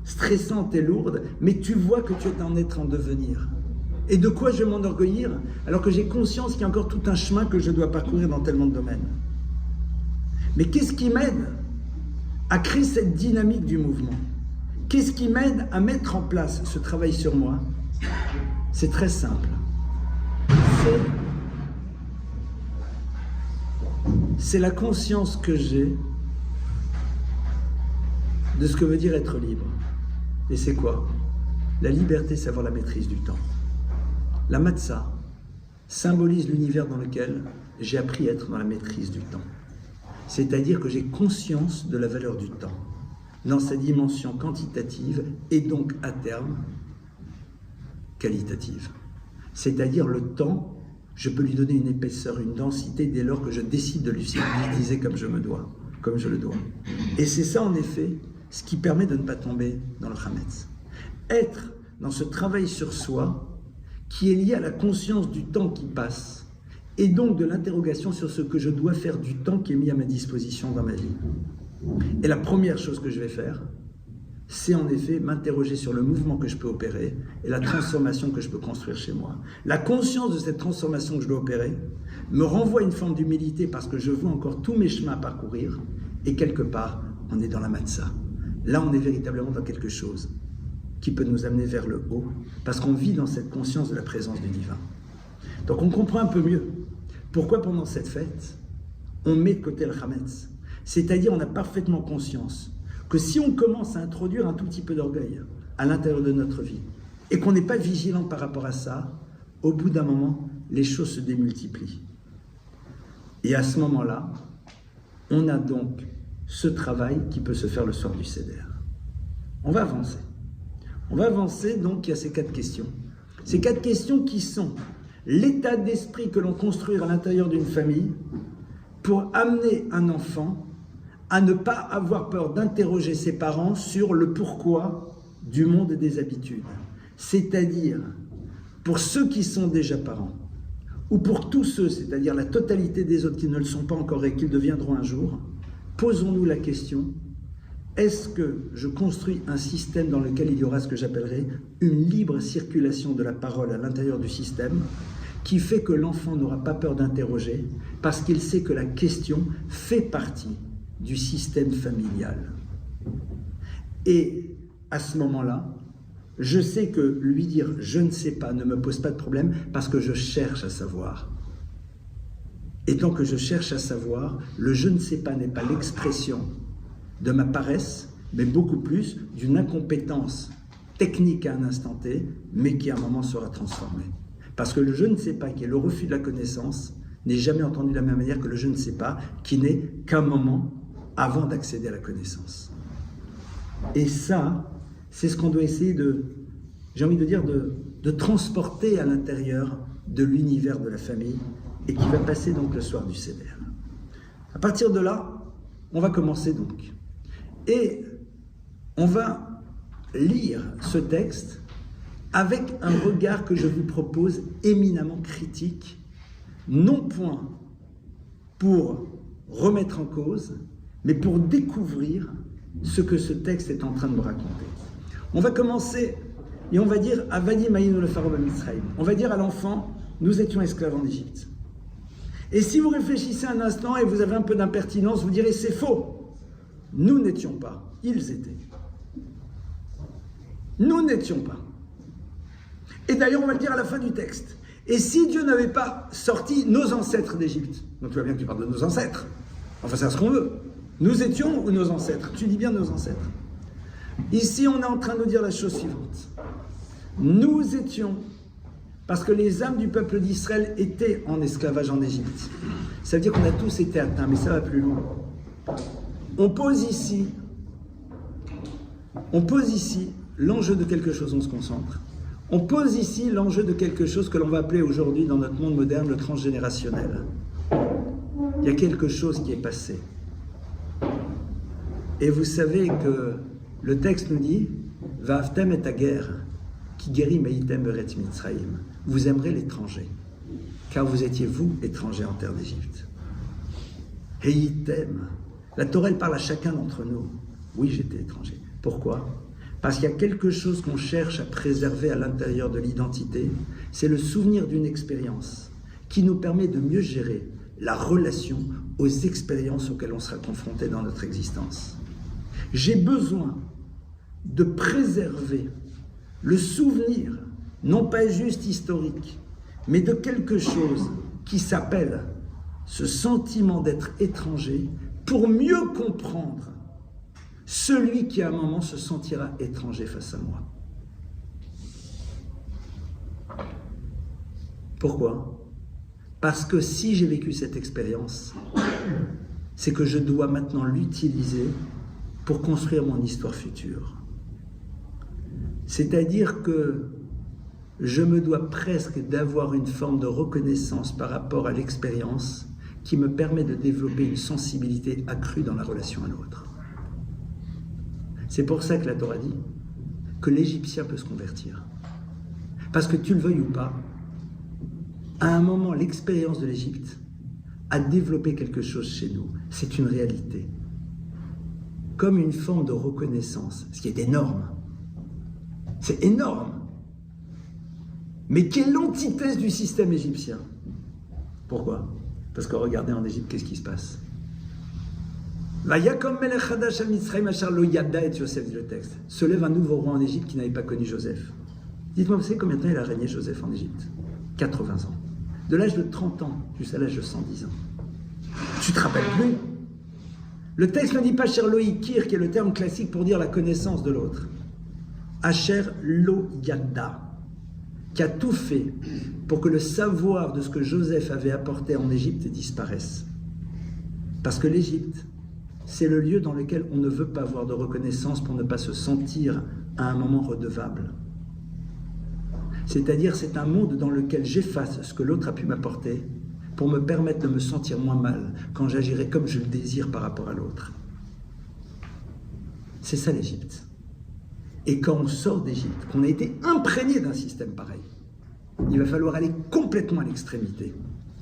stressante et lourde, mais tu vois que tu es un être en devenir. Et de quoi je vais m'enorgueillir alors que j'ai conscience qu'il y a encore tout un chemin que je dois parcourir dans tellement de domaines. Mais qu'est-ce qui m'aide à créer cette dynamique du mouvement? Qu'est-ce qui m'aide à mettre en place ce travail sur moi? C'est très simple. C'est la conscience que j'ai de ce que veut dire être libre. Et c'est quoi? La liberté, c'est avoir la maîtrise du temps. La matzah, symbolise l'univers dans lequel j'ai appris à être dans la maîtrise du temps. C'est-à-dire que j'ai conscience de la valeur du temps, dans sa dimension quantitative et donc à terme qualitative. C'est-à-dire le temps, je peux lui donner une épaisseur, une densité dès lors que je décide de l'utiliser comme je le dois. Et c'est ça en effet ce qui permet de ne pas tomber dans le Hametz. Être dans ce travail sur soi qui est lié à la conscience du temps qui passe et donc de l'interrogation sur ce que je dois faire du temps qui est mis à ma disposition dans ma vie. Et la première chose que je vais faire, c'est en effet m'interroger sur le mouvement que je peux opérer et la transformation que je peux construire chez moi. La conscience de cette transformation que je dois opérer me renvoie à une forme d'humilité parce que je vois encore tous mes chemins à parcourir et quelque part, on est dans la matzah. Là, on est véritablement dans quelque chose qui peut nous amener vers le haut parce qu'on vit dans cette conscience de la présence du divin. Donc on comprend un peu mieux pourquoi pendant cette fête, on met de côté le Hametz. C'est-à-dire on a parfaitement conscience que si on commence à introduire un tout petit peu d'orgueil à l'intérieur de notre vie et qu'on n'est pas vigilant par rapport à ça, au bout d'un moment, les choses se démultiplient. Et à ce moment-là, on a donc ce travail qui peut se faire le soir du Seder. On va avancer. On va avancer, donc il y a ces 4 questions. Ces 4 questions qui sont l'état d'esprit que l'on construit à l'intérieur d'une famille pour amener un enfant à ne pas avoir peur d'interroger ses parents sur le pourquoi du monde et des habitudes. C'est-à-dire, pour ceux qui sont déjà parents, ou pour tous ceux, c'est-à-dire la totalité des autres qui ne le sont pas encore et qui le deviendront un jour, posons-nous la question, est-ce que je construis un système dans lequel il y aura ce que j'appellerais une libre circulation de la parole à l'intérieur du système, qui fait que l'enfant n'aura pas peur d'interroger, parce qu'il sait que la question fait partie du système familial. Et à ce moment-là, je sais que lui dire « je ne sais pas » ne me pose pas de problème parce que je cherche à savoir. Et tant que je cherche à savoir, le « je ne sais pas » n'est pas l'expression de ma paresse, mais beaucoup plus d'une incompétence technique à un instant T, mais qui à un moment sera transformée. Parce que le « je ne sais pas » qui est le refus de la connaissance n'est jamais entendu de la même manière que le « je ne sais pas » qui n'est qu'un moment avant d'accéder à la connaissance. Et ça, c'est ce qu'on doit essayer de, j'ai envie de dire, de transporter à l'intérieur de l'univers de la famille et qui va passer donc le soir du Seder. À partir de là, on va commencer donc. Et on va lire ce texte avec un regard que je vous propose éminemment critique, non point pour remettre en cause, mais pour découvrir ce que ce texte est en train de me raconter. On va commencer et on va dire « Avadi Maïno le Pharaon Mitzrayim ». On va dire à l'enfant « Nous étions esclaves en Égypte ». Et si vous réfléchissez un instant et vous avez un peu d'impertinence, vous direz « C'est faux ». Nous n'étions pas, ils étaient. Nous n'étions pas. Et d'ailleurs, on va le dire à la fin du texte. Et si Dieu n'avait pas sorti nos ancêtres d'Égypte, donc tu vois bien que tu parles de nos ancêtres, enfin c'est ce qu'on veut. Nous étions ou nos ancêtres? Tu dis bien nos ancêtres. Ici, on est en train de nous dire la chose suivante. Nous étions, parce que les âmes du peuple d'Israël étaient en esclavage en Égypte. Ça veut dire qu'on a tous été atteints, mais ça va plus loin. On pose ici l'enjeu de quelque chose, on se concentre. On pose ici l'enjeu de quelque chose que l'on va appeler aujourd'hui dans notre monde moderne le transgénérationnel. Il y a quelque chose qui est passé. Et vous savez que le texte nous dit « Va'avtem et hager, ki geri me'item beretz Mitzrayim » vous aimerez l'étranger, car vous étiez vous étrangers en terre d'Égypte. Heitem, la Torah elle parle à chacun d'entre nous. Oui, j'étais étranger. Pourquoi? Parce qu'il y a quelque chose qu'on cherche à préserver à l'intérieur de l'identité, c'est le souvenir d'une expérience qui nous permet de mieux gérer la relation aux expériences auxquelles on sera confronté dans notre existence. J'ai besoin de préserver le souvenir, non pas juste historique, mais de quelque chose qui s'appelle ce sentiment d'être étranger pour mieux comprendre celui qui à un moment se sentira étranger face à moi. Pourquoi? Parce que si j'ai vécu cette expérience, c'est que je dois maintenant l'utiliser pour construire mon histoire future. C'est-à-dire que je me dois presque d'avoir une forme de reconnaissance par rapport à l'expérience qui me permet de développer une sensibilité accrue dans la relation à l'autre. C'est pour ça que la Torah dit que l'Égyptien peut se convertir. Parce que tu le veuilles ou pas, à un moment, l'expérience de l'Égypte a développé quelque chose chez nous. C'est une réalité. Comme une forme de reconnaissance, ce qui est énorme. C'est énorme. Mais qui est l'antithèse du système égyptien. Pourquoi? Parce que regardez en Égypte, qu'est-ce qui se passe? Vayakom melech chadash al Mitzrayim asher lo yada et Joseph, dit le texte. Se lève un nouveau roi en Égypte qui n'avait pas connu Joseph. Dites-moi, vous savez combien de temps il a régné Joseph en Égypte? 80 ans. De l'âge de 30 ans jusqu'à l'âge de 110 ans. Tu te rappelles plus? Le texte ne dit pas Asher lo hikir, qui est le terme classique pour dire la connaissance de l'autre. Asher lo yada, qui a tout fait pour que le savoir de ce que Joseph avait apporté en Égypte disparaisse. Parce que l'Égypte, c'est le lieu dans lequel on ne veut pas avoir de reconnaissance pour ne pas se sentir à un moment redevable. C'est-à-dire, c'est un monde dans lequel j'efface ce que l'autre a pu m'apporter pour me permettre de me sentir moins mal quand j'agirai comme je le désire par rapport à l'autre. C'est ça l'Égypte. Et quand on sort d'Égypte, qu'on a été imprégné d'un système pareil, il va falloir aller complètement à l'extrémité,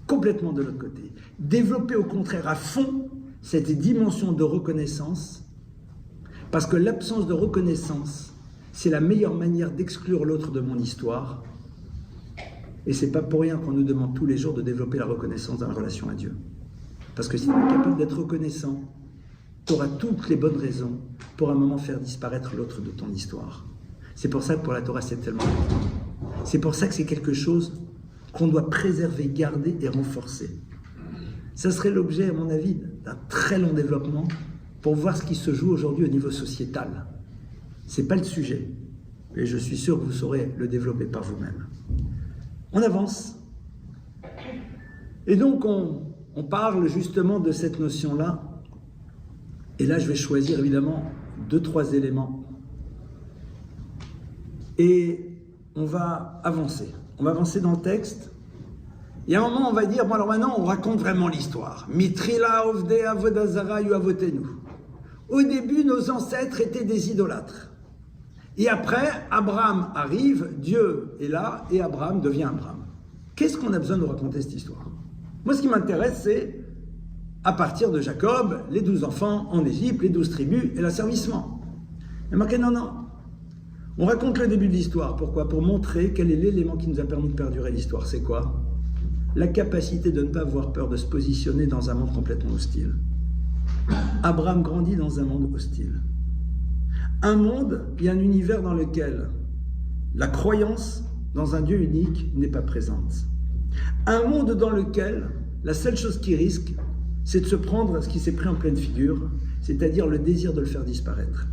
complètement de l'autre côté. Développer au contraire à fond cette dimension de reconnaissance, parce que l'absence de reconnaissance, c'est la meilleure manière d'exclure l'autre de mon histoire. Et c'est pas pour rien qu'on nous demande tous les jours de développer la reconnaissance dans la relation à Dieu. Parce que si tu es capable d'être reconnaissant, tu auras toutes les bonnes raisons pour à un moment faire disparaître l'autre de ton histoire. C'est pour ça que pour la Torah, c'est tellement important. C'est pour ça que c'est quelque chose qu'on doit préserver, garder et renforcer. Ça serait l'objet, à mon avis, d'un très long développement pour voir ce qui se joue aujourd'hui au niveau sociétal. C'est pas le sujet, et je suis sûr que vous saurez le développer par vous-même. On avance. Et donc, on parle justement de cette notion-là. Et là, je vais choisir évidemment 2-3 éléments. Et on va avancer. On va avancer dans le texte. Et à un moment, on va dire, bon alors maintenant, on raconte vraiment l'histoire. Mitrila ovde avodazara yu avotenu. Au début, nos ancêtres étaient des idolâtres. Et après, Abraham arrive, Dieu est là, et Abraham devient Abraham. Qu'est-ce qu'on a besoin de raconter cette histoire? Moi, ce qui m'intéresse, c'est, à partir de Jacob, les 12 enfants en Égypte, les 12 tribus et l'asservissement. Et marqué, non. On raconte le début de l'histoire. Pourquoi? Pour montrer quel est l'élément qui nous a permis de perdurer l'histoire. C'est quoi? La capacité de ne pas avoir peur de se positionner dans un monde complètement hostile. Abraham grandit dans un monde hostile. Un monde et un univers dans lequel la croyance dans un Dieu unique n'est pas présente. Un monde dans lequel la seule chose qui risque, c'est de se prendre ce qui s'est pris en pleine figure, c'est-à-dire le désir de le faire disparaître.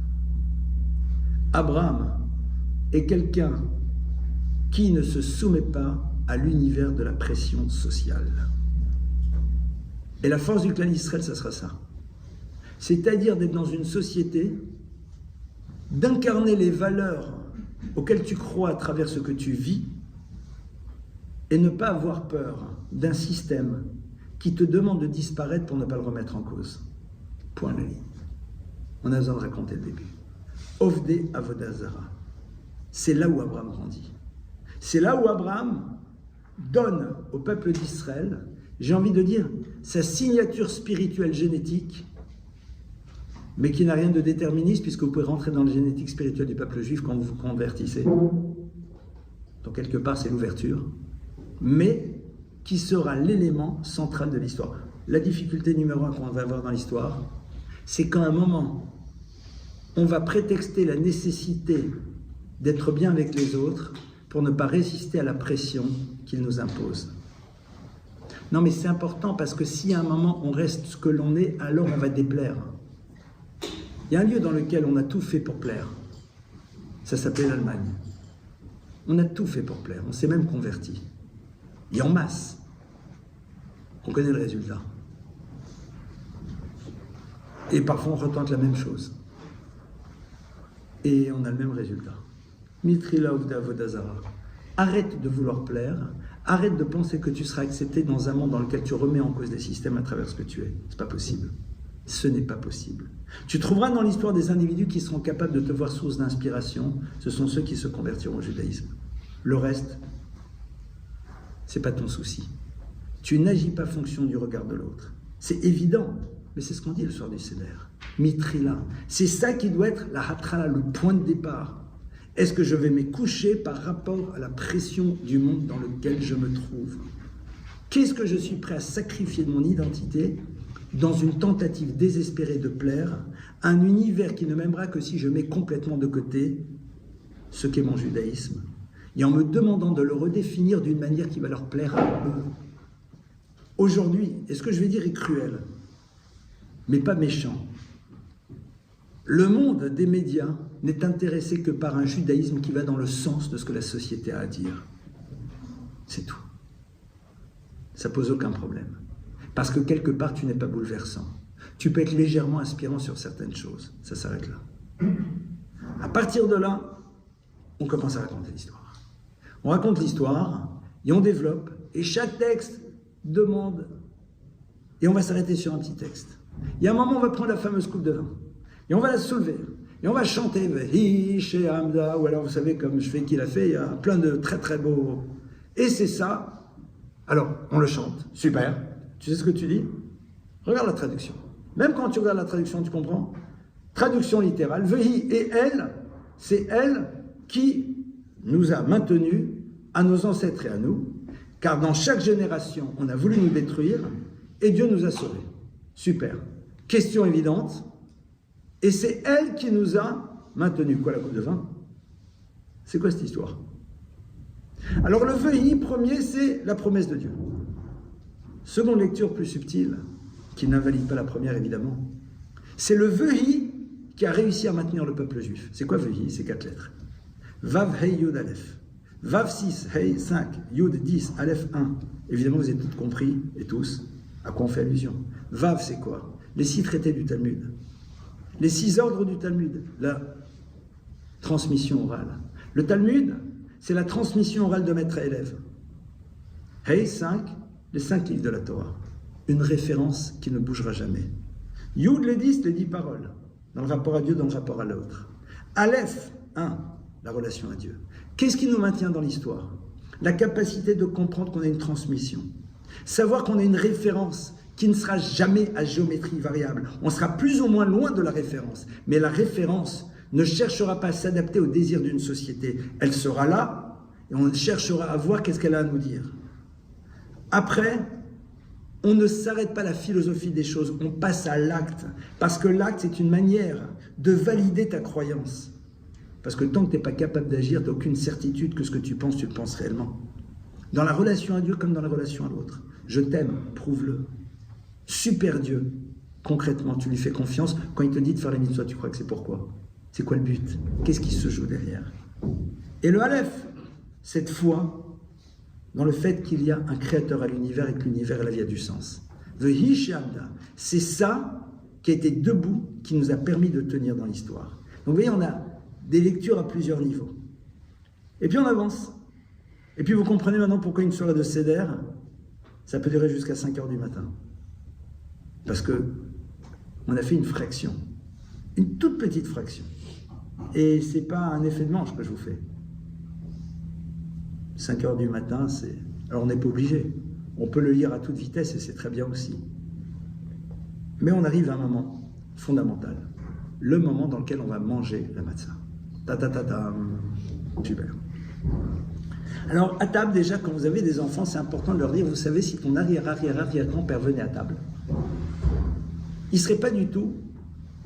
Abraham est quelqu'un qui ne se soumet pas à l'univers de la pression sociale. Et la force du clan d'Israël, ça sera ça. C'est-à-dire d'être dans une société, d'incarner les valeurs auxquelles tu crois à travers ce que tu vis, et ne pas avoir peur d'un système qui te demande de disparaître pour ne pas le remettre en cause. Point de ligne. On a besoin de raconter le début. Ovde avodazara. C'est là où Abraham grandit. C'est là où Abraham donne au peuple d'Israël, j'ai envie de dire, sa signature spirituelle génétique, mais qui n'a rien de déterministe, puisque vous pouvez rentrer dans la génétique spirituelle du peuple juif quand vous vous convertissez. Donc quelque part, c'est l'ouverture, mais qui sera l'élément central de l'histoire. La difficulté numéro 1 qu'on va avoir dans l'histoire, c'est qu'à un moment, on va prétexter la nécessité d'être bien avec les autres pour ne pas résister à la pression qu'ils nous imposent. Non, mais c'est important parce que si à un moment on reste ce que l'on est, alors on va déplaire. Il y a un lieu dans lequel on a tout fait pour plaire. Ça s'appelle l'Allemagne. On a tout fait pour plaire, on s'est même converti. Et en masse. on connaît le résultat. Et parfois on retente la même chose. Et on a le même résultat. Mitrila Uvda Vodazara. Arrête de vouloir plaire, arrête de penser que tu seras accepté dans un monde dans lequel tu remets en cause des systèmes à travers ce que tu es. C'est pas possible. Ce n'est pas possible. Tu trouveras dans l'histoire des individus qui seront capables de te voir source d'inspiration, ce sont ceux qui se convertiront au judaïsme. Le reste, c'est pas ton souci. Tu n'agis pas fonction du regard de l'autre. C'est évident, mais c'est ce qu'on dit le soir du Seder. Mitrila. C'est ça qui doit être la hatrala, le point de départ. Est-ce que je vais me coucher par rapport à la pression du monde dans lequel je me trouve? Qu'est-ce que je suis prêt à sacrifier de mon identité dans une tentative désespérée de plaire à un univers qui ne m'aimera que si je mets complètement de côté ce qu'est mon judaïsme et en me demandant de le redéfinir d'une manière qui va leur plaire à eux. Aujourd'hui, et ce que je vais dire est cruel, mais pas méchant. Le monde des médias n'est intéressé que par un judaïsme qui va dans le sens de ce que la société a à dire. C'est tout. Ça pose aucun problème. Parce que quelque part, tu n'es pas bouleversant. Tu peux être légèrement inspirant sur certaines choses. Ça s'arrête là. À partir de là, on commence à raconter l'histoire. On raconte l'histoire et on développe. Et chaque texte demande. Et on va s'arrêter sur un petit texte. Il y a un moment, on va prendre la fameuse coupe de vin. Et on va la soulever. Et on va chanter Vehi chez Hamda, ou alors vous savez comme je fais qu'il a fait, il y a plein de très très beaux. Et c'est ça. Alors, on le chante. Super. Tu sais ce que tu dis? Regarde la traduction. Même quand tu regardes la traduction, tu comprends? Traduction littérale. Vehi et elle, c'est elle qui nous a maintenus à nos ancêtres et à nous, car dans chaque génération, on a voulu nous détruire et Dieu nous a sauvés. Super. Question évidente. Et c'est elle qui nous a maintenus. Quoi, la coupe de vin? C'est quoi cette histoire? Alors le Vehi premier, c'est la promesse de Dieu. Seconde lecture plus subtile, qui n'invalide pas la première évidemment, c'est le Vehi qui a réussi à maintenir le peuple juif. C'est quoi Vehi? C'est 4 lettres. Vav Hei Yud Aleph. Vav 6, Hei 5, Yud 10, Aleph 1. Évidemment, vous avez tous compris, et tous, à quoi on fait allusion. Vav, c'est quoi? Les 6 traités du Talmud. Les 6 ordres du Talmud. La transmission orale. Le Talmud, c'est la transmission orale de maître à élève. Hei 5, les 5 livres de la Torah. Une référence qui ne bougera jamais. Yud, les 10 paroles. Dans le rapport à Dieu, dans le rapport à l'autre. Aleph 1, la relation à Dieu. Qu'est-ce qui nous maintient dans l'histoire? La capacité de comprendre qu'on a une transmission. Savoir qu'on a une référence qui ne sera jamais à géométrie variable. On sera plus ou moins loin de la référence. Mais la référence ne cherchera pas à s'adapter aux désirs d'une société. Elle sera là et on cherchera à voir qu'est-ce qu'elle a à nous dire. Après, on ne s'arrête pas à la philosophie des choses, on passe à l'acte. Parce que l'acte, c'est une manière de valider ta croyance. Parce que tant que tu n'es pas capable d'agir, tu n'as aucune certitude que ce que tu le penses réellement. Dans la relation à Dieu comme dans la relation à l'autre. Je t'aime, prouve-le. Super Dieu, concrètement, tu lui fais confiance. Quand il te dit de faire la mitzvah, tu crois que c'est pourquoi? C'est quoi le but? Qu'est-ce qui se joue derrière? Et le Aleph, cette foi dans le fait qu'il y a un créateur à l'univers et que l'univers et la vie a du sens. Vehi she'amda, c'est ça qui a été debout, qui nous a permis de tenir dans l'histoire. Donc vous voyez, on a des lectures à plusieurs niveaux. Et puis on avance. Et puis vous comprenez maintenant pourquoi une soirée de Seder, ça peut durer jusqu'à 5 h du matin. Parce que on a fait une fraction. Une toute petite fraction. Et ce n'est pas un effet de manche que je vous fais. 5 h du matin, c'est... Alors on n'est pas obligé. On peut le lire à toute vitesse et c'est très bien aussi. Mais on arrive à un moment fondamental. Le moment dans lequel on va manger la matzah. Ta-ta-ta-ta. Super. Alors, à table, déjà, quand vous avez des enfants, c'est important de leur dire, vous savez, si ton arrière-arrière-arrière-grand-père venait à table, il ne serait pas du tout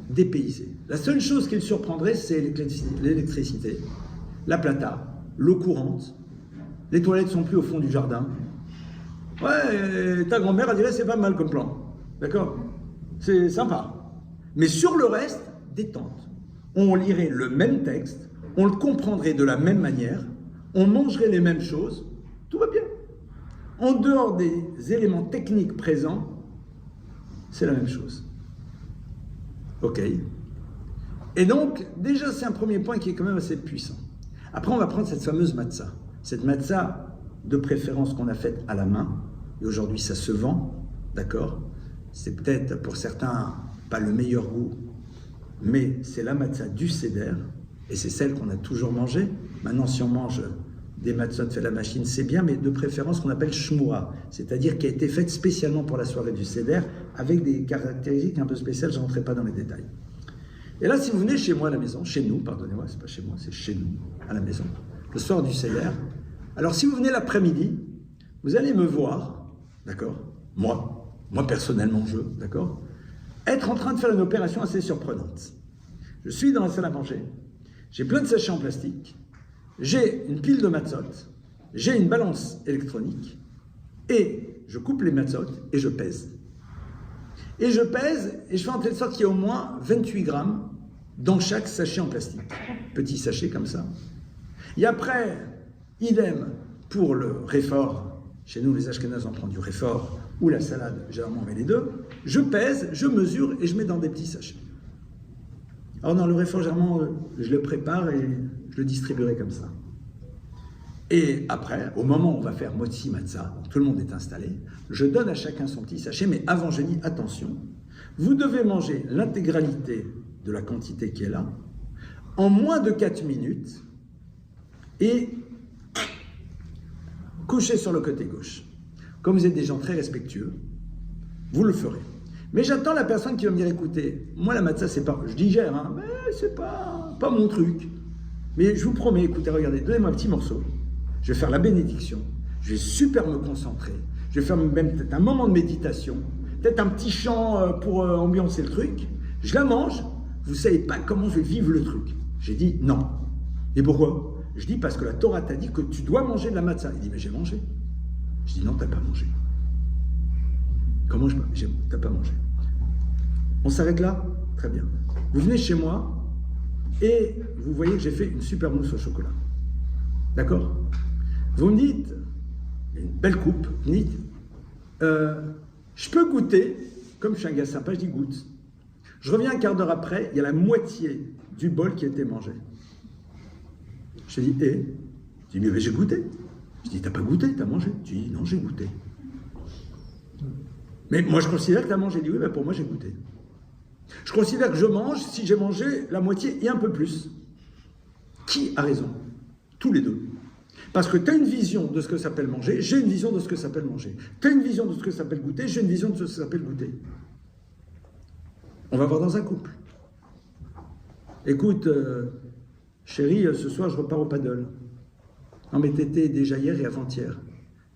dépaysé. La seule chose qui le surprendrait, c'est l'électricité, la plata, l'eau courante, les toilettes sont plus au fond du jardin. Ouais, ta grand-mère, elle dirait, c'est pas mal comme plan. D'accord? C'est sympa. Mais sur le reste, détente. On lirait le même texte, on le comprendrait de la même manière, on mangerait les mêmes choses, tout va bien. en dehors des éléments techniques présents, c'est la même chose. Ok. Et donc, déjà, c'est un premier point qui est quand même assez puissant. Après, on va prendre cette fameuse matzah. Cette matzah, de préférence, qu'on a faite à la main. Et aujourd'hui, ça se vend, d'accord? C'est peut-être, pour certains, pas le meilleur goût, mais c'est la matzah du Seder. Et c'est celle qu'on a toujours mangée. Maintenant, si on mange des matzot fait à la machine, c'est bien, mais de préférence qu'on appelle shmura, c'est-à-dire qui a été faite spécialement pour la soirée du Seder, avec des caractéristiques un peu spéciales, je ne rentrerai pas dans les détails. Et là, si vous venez chez moi à la maison, chez nous, pardonnez-moi, c'est pas chez moi, c'est chez nous, à la maison, le soir du Seder, alors si vous venez l'après-midi, vous allez me voir, d'accord, moi personnellement, d'accord, être en train de faire une opération assez surprenante. Je suis dans la salle à manger, j'ai plein de sachets en plastique, j'ai une pile de matzot, j'ai une balance électronique, et je coupe les matzot et je pèse. Et je pèse, et je fais en telle sorte qu'il y a au moins 28 grammes dans chaque sachet en plastique. Petit sachet comme ça. Et après, idem pour le réfort. Chez nous, les Ashkénazes, on prend du réfort ou la salade, généralement on met les deux. Je pèse, je mesure et je mets dans des petits sachets. Alors dans le réfort, généralement, je le prépare et je le distribuerai comme ça. Et après, au moment où on va faire motzi matzah, tout le monde est installé, je donne à chacun son petit sachet, mais avant je dis, attention, vous devez manger l'intégralité de la quantité qui est là, en moins de 4 minutes, et coucher sur le côté gauche. Comme vous êtes des gens très respectueux, vous le ferez. Mais j'attends la personne qui va me dire, écoutez, moi la matzah, c'est pas, je digère, hein, mais c'est pas mon truc. Mais je vous promets, écoutez, regardez, donnez-moi un petit morceau. Je vais faire la bénédiction, je vais super me concentrer, je vais faire même peut-être un moment de méditation, peut-être un petit chant pour ambiancer le truc. Je la mange, vous ne savez pas comment je vais vivre le truc. J'ai dit non. Et pourquoi? Je dis parce que la Torah t'a dit que tu dois manger de la matzah. Il dit mais j'ai mangé. Je dis non, t'as pas mangé. Comment je peux? T'as pas mangé. On s'arrête là? Très bien. Vous venez chez moi et vous voyez que j'ai fait une super mousse au chocolat. D'accord? Vous me dites, une belle coupe, vous me dites, je peux goûter, comme je suis un gars sympa, je dis goûte. Je reviens un quart d'heure après, il y a la moitié du bol qui a été mangé. Je dis, je dis, mais j'ai goûté. Je dis, t'as pas goûté, t'as mangé. Je dis, non, j'ai goûté. Mais moi, je considère que t'as mangé. Je dis, oui, mais pour moi, j'ai goûté. Je considère que je mange si j'ai mangé la moitié et un peu plus. Qui a raison? Tous les deux. Parce que tu as une vision de ce que ça s'appelle manger, j'ai une vision de ce que ça s'appelle manger. Tu as une vision de ce que ça s'appelle goûter, j'ai une vision de ce que ça s'appelle goûter. On va voir dans un couple. Écoute, chérie, ce soir je repars au paddle. Non mais t'étais déjà hier et avant-hier.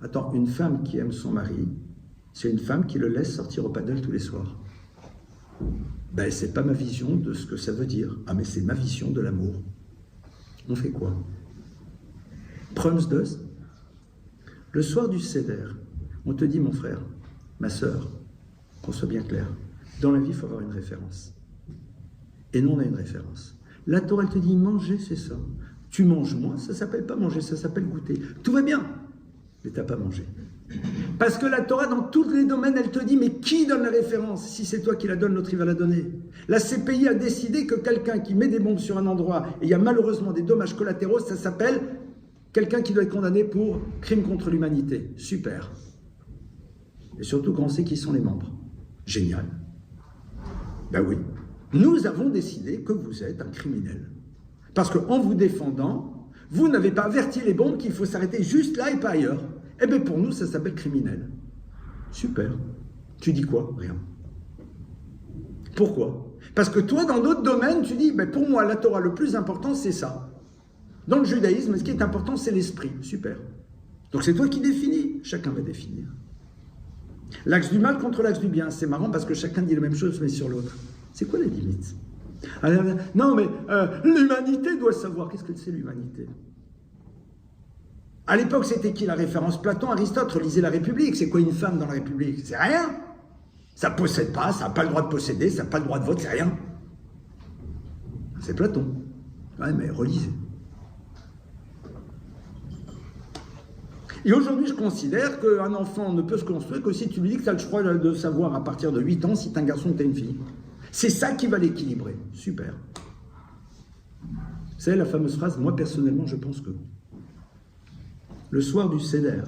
Attends, une femme qui aime son mari, c'est une femme qui le laisse sortir au paddle tous les soirs. Ben c'est pas ma vision de ce que ça veut dire. Ah mais c'est ma vision de l'amour. On fait quoi? Promsdos, le soir du Seder, on te dit, mon frère, ma sœur, qu'on soit bien clair, dans la vie, il faut avoir une référence. Et nous, on a une référence. La Torah, elle te dit, manger, c'est ça. Tu manges moins, ça s'appelle pas manger, ça s'appelle goûter. Tout va bien, mais tu n'as pas mangé. Parce que la Torah, dans tous les domaines, elle te dit, mais qui donne la référence? Si c'est toi qui la donnes, l'autre, il va la donner. La CPI a décidé que quelqu'un qui met des bombes sur un endroit, et il y a malheureusement des dommages collatéraux, ça s'appelle quelqu'un qui doit être condamné pour crime contre l'humanité. Super. Et surtout quand on sait qui sont les membres. Génial. Ben oui. Nous avons décidé que vous êtes un criminel. Parce qu'en vous défendant, vous n'avez pas averti les bombes qu'il faut s'arrêter juste là et pas ailleurs. Eh bien pour nous, ça s'appelle criminel. Super. Tu dis quoi? Rien. Pourquoi? Parce que toi, dans d'autres domaines, tu dis, ben pour moi, la Torah, le plus important, c'est ça. Dans le judaïsme, ce qui est important, c'est l'esprit. Super. Donc c'est toi qui définis. Chacun va définir. L'axe du mal contre l'axe du bien. C'est marrant parce que chacun dit la même chose, mais sur l'autre. C'est quoi les limites? Alors, non, mais l'humanité doit savoir. Qu'est-ce que c'est l'humanité? À l'époque, c'était qui la référence? Platon, Aristote, lisez la République. C'est quoi une femme dans la République? C'est rien. Ça ne possède pas, ça n'a pas le droit de posséder, ça n'a pas le droit de vote, c'est rien. C'est Platon. Ouais, mais relisez. Et aujourd'hui, je considère qu'un enfant ne peut se construire que si tu lui dis que tu as le choix de savoir à partir de 8 ans si tu es un garçon ou tu es une fille. C'est ça qui va l'équilibrer. Super. Vous savez la fameuse phrase, moi personnellement, je pense que le soir du Seder,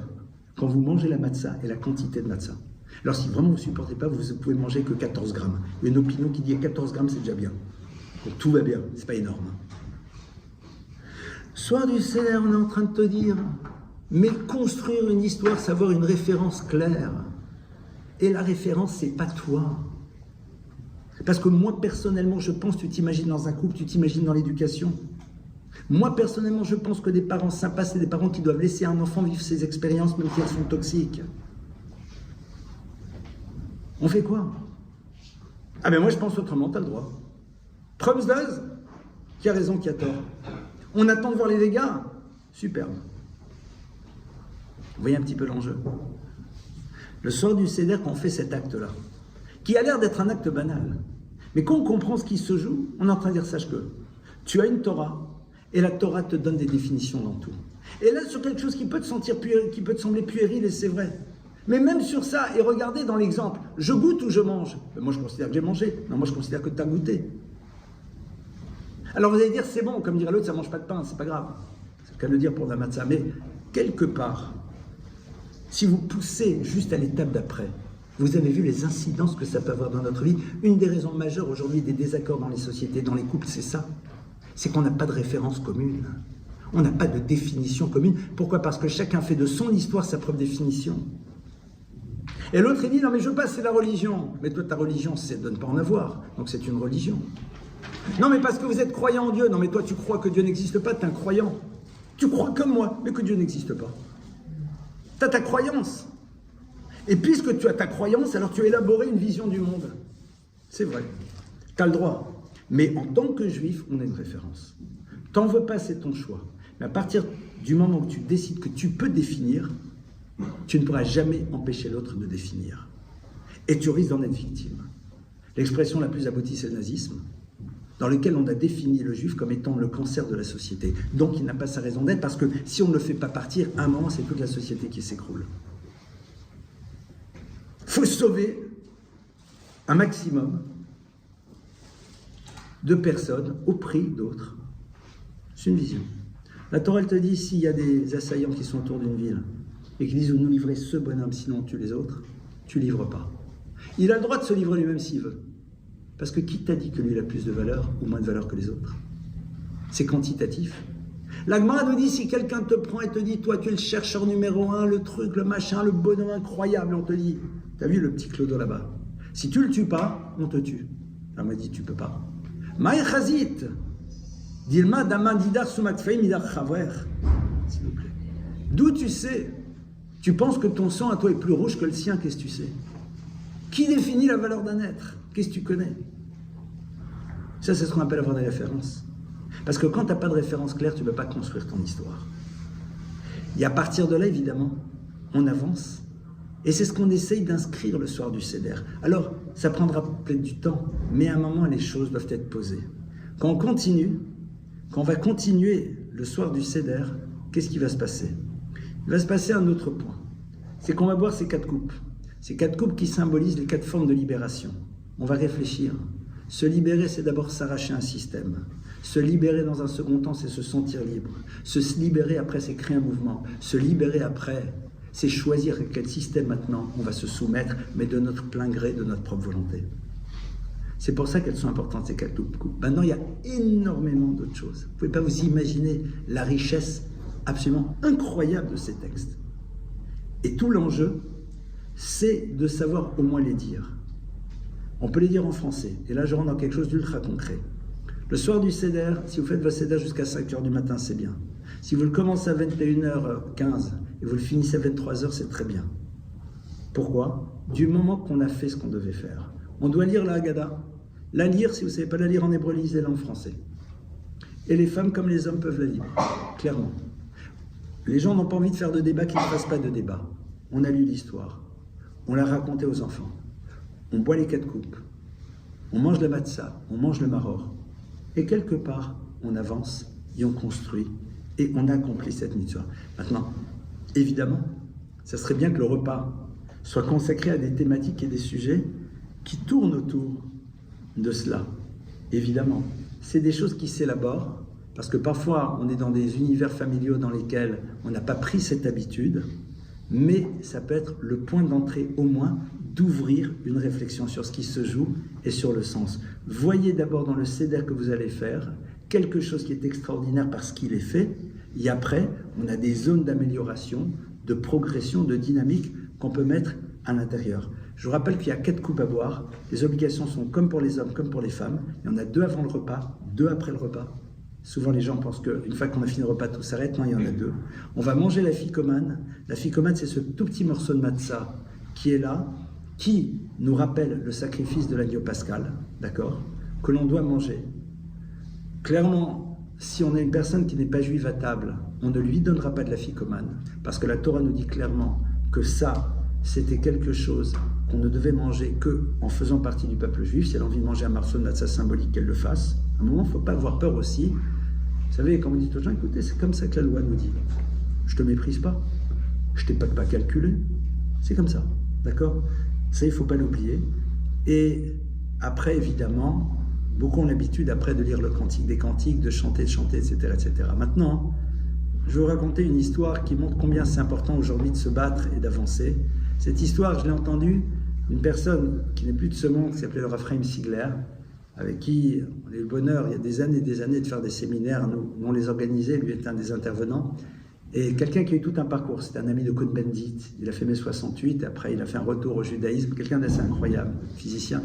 quand vous mangez la matzah et la quantité de matzah, alors si vraiment vous ne supportez pas, vous pouvez manger que 14 grammes. Il y a une opinion qui dit 14 grammes, c'est déjà bien. Donc tout va bien, c'est pas énorme. Soir du Seder, on est en train de te dire, mais construire une histoire, savoir une référence claire. Et la référence, c'est pas toi. Parce que moi, personnellement, je pense, tu t'imagines dans un couple, tu t'imagines dans l'éducation. Moi, personnellement, je pense que des parents sympas, c'est des parents qui doivent laisser un enfant vivre ses expériences, même si elles sont toxiques. On fait quoi? Ah ben moi, je pense autrement, t'as le droit. Trumsdaz, qui a raison, qui a tort. On attend de voir les dégâts. Superbe. Vous voyez un petit peu l'enjeu. Le soir du Seder, quand on fait cet acte-là, qui a l'air d'être un acte banal, mais quand on comprend ce qui se joue, on est en train de dire, sache que tu as une Torah, et la Torah te donne des définitions dans tout. Et là, sur quelque chose qui peut te sembler puéril, et c'est vrai. Mais même sur ça, et regardez dans l'exemple, je goûte ou je mange? Moi, je considère que j'ai mangé. Non, moi, je considère que tu as goûté. Alors, vous allez dire, c'est bon, comme dirait l'autre, ça ne mange pas de pain, c'est pas grave. C'est le cas de le dire pour la matzah. Mais, quelque part, si vous poussez juste à l'étape d'après, vous avez vu les incidences que ça peut avoir dans notre vie. Une des raisons majeures aujourd'hui des désaccords dans les sociétés, dans les couples, c'est ça. C'est qu'on n'a pas de référence commune. On n'a pas de définition commune. Pourquoi? Parce que chacun fait de son histoire sa propre définition. Et l'autre, il dit, non mais je veux pas, c'est la religion. Mais toi, ta religion, c'est de ne pas en avoir. Donc c'est une religion. Non mais parce que vous êtes croyant en Dieu. Non mais toi, tu crois que Dieu n'existe pas, tu es un croyant. Tu crois comme moi, mais que Dieu n'existe pas. Tu as ta croyance. Et puisque tu as ta croyance, alors tu as élaboré une vision du monde. C'est vrai. Tu as le droit. Mais en tant que juif, on a une référence. T'en veux pas, c'est ton choix. Mais à partir du moment où tu décides que tu peux définir, tu ne pourras jamais empêcher l'autre de définir. Et tu risques d'en être victime. L'expression la plus aboutie, c'est le nazisme, dans lequel on a défini le juif comme étant le cancer de la société. Donc il n'a pas sa raison d'être, parce que si on ne le fait pas partir, à un moment, c'est toute la société qui s'écroule. Il faut sauver un maximum de personnes au prix d'autres. C'est une vision. La Torah, elle te dit, s'il y a des assaillants qui sont autour d'une ville et qui disent, nous livrer ce bonhomme, sinon on tue les autres, tu ne livres pas. Il a le droit de se livrer lui-même s'il veut. Parce que qui t'a dit que lui, il a plus de valeur ou moins de valeur que les autres? C'est quantitatif. La Gemara nous dit, si quelqu'un te prend et te dit, toi, tu es le chercheur numéro 1, le truc, le machin, le bonhomme incroyable, on te dit, t'as vu le petit clodo là-bas? Si tu le tues pas, on te tue. Elle m'a dit, tu peux pas. Maï chazit, dilma damandidar sumatfei midar chaver, s'il vous plaît. D'où tu sais? Tu penses que ton sang à toi est plus rouge que le sien, qu'est-ce que tu sais? Qui définit la valeur d'un être? Qu'est-ce que tu connais? Ça, c'est ce qu'on appelle avoir des références. Parce que quand tu n'as pas de référence claire, tu ne peux pas construire ton histoire. Et à partir de là, évidemment, on avance. Et c'est ce qu'on essaye d'inscrire le soir du Seder. Alors, ça prendra peut-être du temps, mais à un moment, les choses doivent être posées. Quand on continue, quand on va continuer le soir du Seder, qu'est-ce qui va se passer? Il va se passer un autre point. C'est qu'on va boire ces 4 coupes. Ces 4 coupes qui symbolisent les 4 formes de libération. On va réfléchir. Se libérer, c'est d'abord s'arracher un système. Se libérer dans un second temps, c'est se sentir libre. Se libérer après, c'est créer un mouvement. Se libérer après, c'est choisir à quel système maintenant on va se soumettre, mais de notre plein gré, de notre propre volonté. C'est pour ça qu'elles sont importantes, ces 4 coupes. Maintenant, il y a énormément d'autres choses. Vous ne pouvez pas vous imaginer la richesse absolument incroyable de ces textes. Et tout l'enjeu, c'est de savoir au moins les dire. On peut les dire en français. Et là, je rentre dans quelque chose d'ultra concret. Le soir du Seder, si vous faites votre Seder jusqu'à 5h du matin, c'est bien. Si vous le commencez à 21h15 et vous le finissez à 23h, c'est très bien. Pourquoi? Du moment qu'on a fait ce qu'on devait faire. On doit lire la Haggadah. La lire, si vous ne savez pas la lire en hébreu, lisez-la en français. Et les femmes comme les hommes peuvent la lire, clairement. Les gens n'ont pas envie de faire de débat qui ne fassent pas de débat. On a lu l'histoire. On l'a raconté aux enfants. On boit les 4 coupes. On mange la matzah. On mange le maror. Et quelque part, on avance et on construit et on accomplit cette mitzvah. Maintenant, Évidemment, ça serait bien que le repas soit consacré à des thématiques et des sujets qui tournent autour de cela. Évidemment, c'est des choses qui s'élaborent, parce que parfois on est dans des univers familiaux dans lesquels on n'a pas pris cette habitude, mais ça peut être le point d'entrée au moins d'ouvrir une réflexion sur ce qui se joue et sur le sens. Voyez d'abord dans le seder que vous allez faire quelque chose qui est extraordinaire parce qu'il est fait, et après on a des zones d'amélioration, de progression, de dynamique qu'on peut mettre à l'intérieur. Je vous rappelle qu'il y a 4 coupes à boire, les obligations sont comme pour les hommes, comme pour les femmes, il y en a 2 avant le repas, 2 après le repas. Souvent les gens pensent qu'une fois qu'on a fini le repas, tout s'arrête. Non, il y en a 2. On va manger la ficomane. La ficomane, c'est ce tout petit morceau de matzah qui est là, qui nous rappelle le sacrifice de l'agneau pascal, d'accord, que l'on doit manger. Clairement, si on a une personne qui n'est pas juive à table, on ne lui donnera pas de la ficomane, parce que la Torah nous dit clairement que ça, c'était quelque chose qu'on ne devait manger qu'en faisant partie du peuple juif. Si elle a envie de manger un morceau de matzah symbolique, qu'elle le fasse. À un moment, il ne faut pas avoir peur aussi. Vous savez, quand vous dites aux gens, écoutez, c'est comme ça que la loi nous dit. Je ne te méprise pas. Je ne t'ai pas calculé. C'est comme ça. D'accord? Ça, il ne faut pas l'oublier. Et après, évidemment, beaucoup ont l'habitude, après, de lire le cantique des cantiques, de chanter, etc., etc. Maintenant, je vais vous raconter une histoire qui montre combien c'est important aujourd'hui de se battre et d'avancer. Cette histoire, je l'ai entendue d'une personne qui n'est plus de ce monde, qui s'appelait le Raphaël Sigler, avec qui on a eu le bonheur, il y a des années de faire des séminaires. Nous, on les organisait, lui était un des intervenants. Et quelqu'un qui a eu tout un parcours, c'était un ami de Cohn-Bendit. Il a fait mai 68, après il a fait un retour au judaïsme, quelqu'un d'assez incroyable, physicien.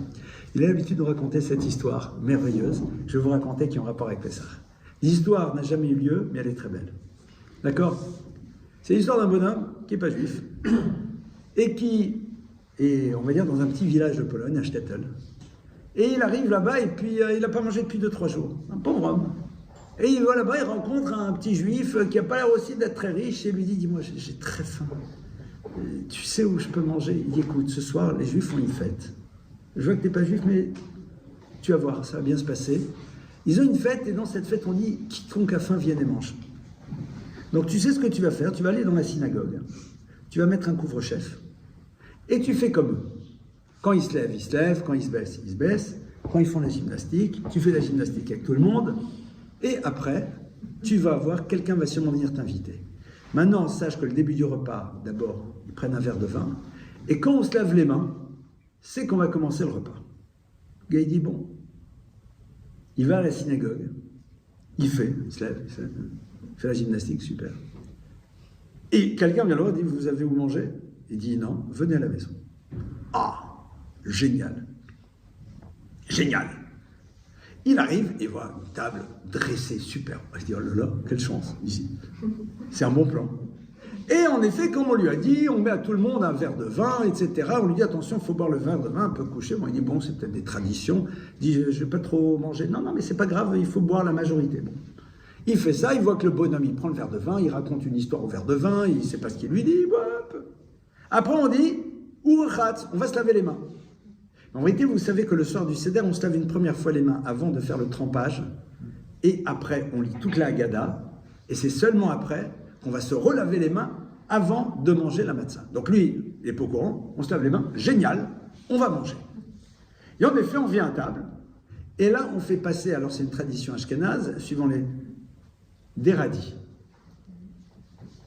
Il a l'habitude de raconter cette histoire merveilleuse. Je vais vous raconter qui est en rapport avec Pessah. L'histoire n'a jamais eu lieu, mais elle est très belle. D'accord? C'est l'histoire d'un bonhomme qui n'est pas juif, et qui est, on va dire, dans un petit village de Pologne, à Stettel. Et il arrive là-bas, et puis il n'a pas mangé depuis 2-3 jours. Un pauvre homme. Et il va là-bas, il rencontre un petit juif qui n'a pas l'air aussi d'être très riche, et lui dit, dis-moi, j'ai très faim. Tu sais où je peux manger? Il dit, écoute, ce soir, les juifs font une fête. Je vois que tu n'es pas juif, mais tu vas voir, ça va bien se passer. Ils ont une fête, et dans cette fête, on dit, quiconque a faim, vienne et mange. Donc tu sais ce que tu vas faire, tu vas aller dans la synagogue, tu vas mettre un couvre-chef, et tu fais comme eux. Quand ils se lèvent, quand ils se baissent, quand ils font la gymnastique, tu fais la gymnastique avec tout le monde, et après, tu vas voir, quelqu'un va sûrement venir t'inviter. Maintenant, sache que le début du repas, d'abord, ils prennent un verre de vin, et quand on se lave les mains, c'est qu'on va commencer le repas. Le gars, il dit, bon, il va à la synagogue, il se lève, il fait la gymnastique, super. Et quelqu'un vient le voir, dit, vous avez où manger? Il dit, non, venez à la maison. Ah, génial. Génial. Il arrive et voit une table dressée, super. Il se dit, oh là là, quelle chance, ici. C'est un bon plan. Et en effet, comme on lui a dit, on met à tout le monde un verre de vin, etc. On lui dit, attention, il faut boire le verre de vin un peu couché. Bon, il dit, bon, c'est peut-être des traditions. Il dit, je ne vais pas trop manger. Non, mais c'est pas grave, il faut boire la majorité. Bon. Il fait ça, il voit que le bonhomme, il prend le verre de vin, il raconte une histoire au verre de vin, il ne sait pas ce qu'il lui dit. Après, on dit, Urchatz, on va se laver les mains. En vérité, vous savez que le soir du Seder, on se lave une première fois les mains avant de faire le trempage, et après, on lit toute la Haggadah, et c'est seulement après qu'on va se relaver les mains avant de manger la matzah. Donc lui, il n'est pas au courant, on se lave les mains, génial, on va manger. Et en effet, on vient à table, et là, on fait passer, alors c'est une tradition ashkénaze, suivant des radis.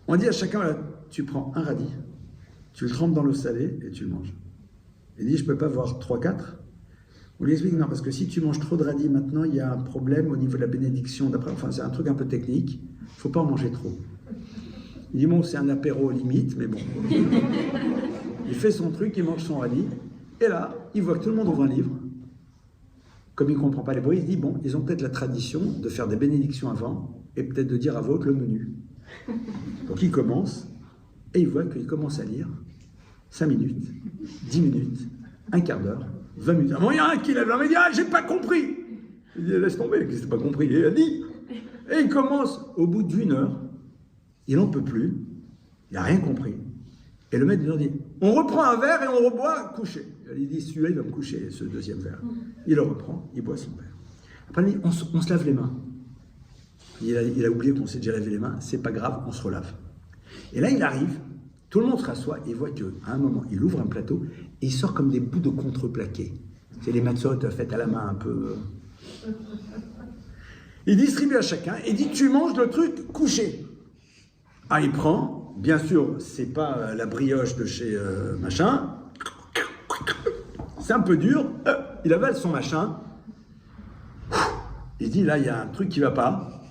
On dit à chacun, voilà, tu prends un radis, tu le trempes dans l'eau salée et tu le manges. Il dit, je ne peux pas voir 3-4. On lui explique, non, parce que si tu manges trop de radis maintenant, il y a un problème au niveau de la bénédiction. D'après, enfin, c'est un truc un peu technique. Il ne faut pas en manger trop. Il dit, bon, c'est un apéro limite, mais bon. Il fait son truc, il mange son radis. Et là, il voit que tout le monde ouvre un livre. Comme il ne comprend pas les bruits, il se dit, bon, ils ont peut-être la tradition de faire des bénédictions avant et peut-être de dire à voix haute le menu. Donc il commence, et il voit qu'il commence à lire 5 minutes, 10 minutes, un quart d'heure, 20 minutes. Il y a un qui lève la main et dit, ah, j'ai pas compris. Il dit, laisse tomber, qu'est-ce que t'as pas compris? Et il a dit. Et il commence, au bout d'1 heure, il n'en peut plus, il n'a rien compris. Et le maître lui dit, on reprend un verre et on reboit couché. Il dit, celui-là, il va me coucher, ce deuxième verre. Il le reprend, il boit son verre. Après, il dit, on se lave les mains. Il a oublié qu'on s'est déjà lavé les mains, c'est pas grave, on se relave. Et là, il arrive, tout le monde se rassoit et voit qu'à un moment, il ouvre un plateau et il sort comme des bouts de contreplaqué. C'est les matzot faites à la main un peu. Il distribue à chacun et dit tu manges le truc couché. Ah, il prend, bien sûr, c'est pas la brioche de chez machin. C'est un peu dur, il avale son machin. Il dit là, il y a un truc qui va pas.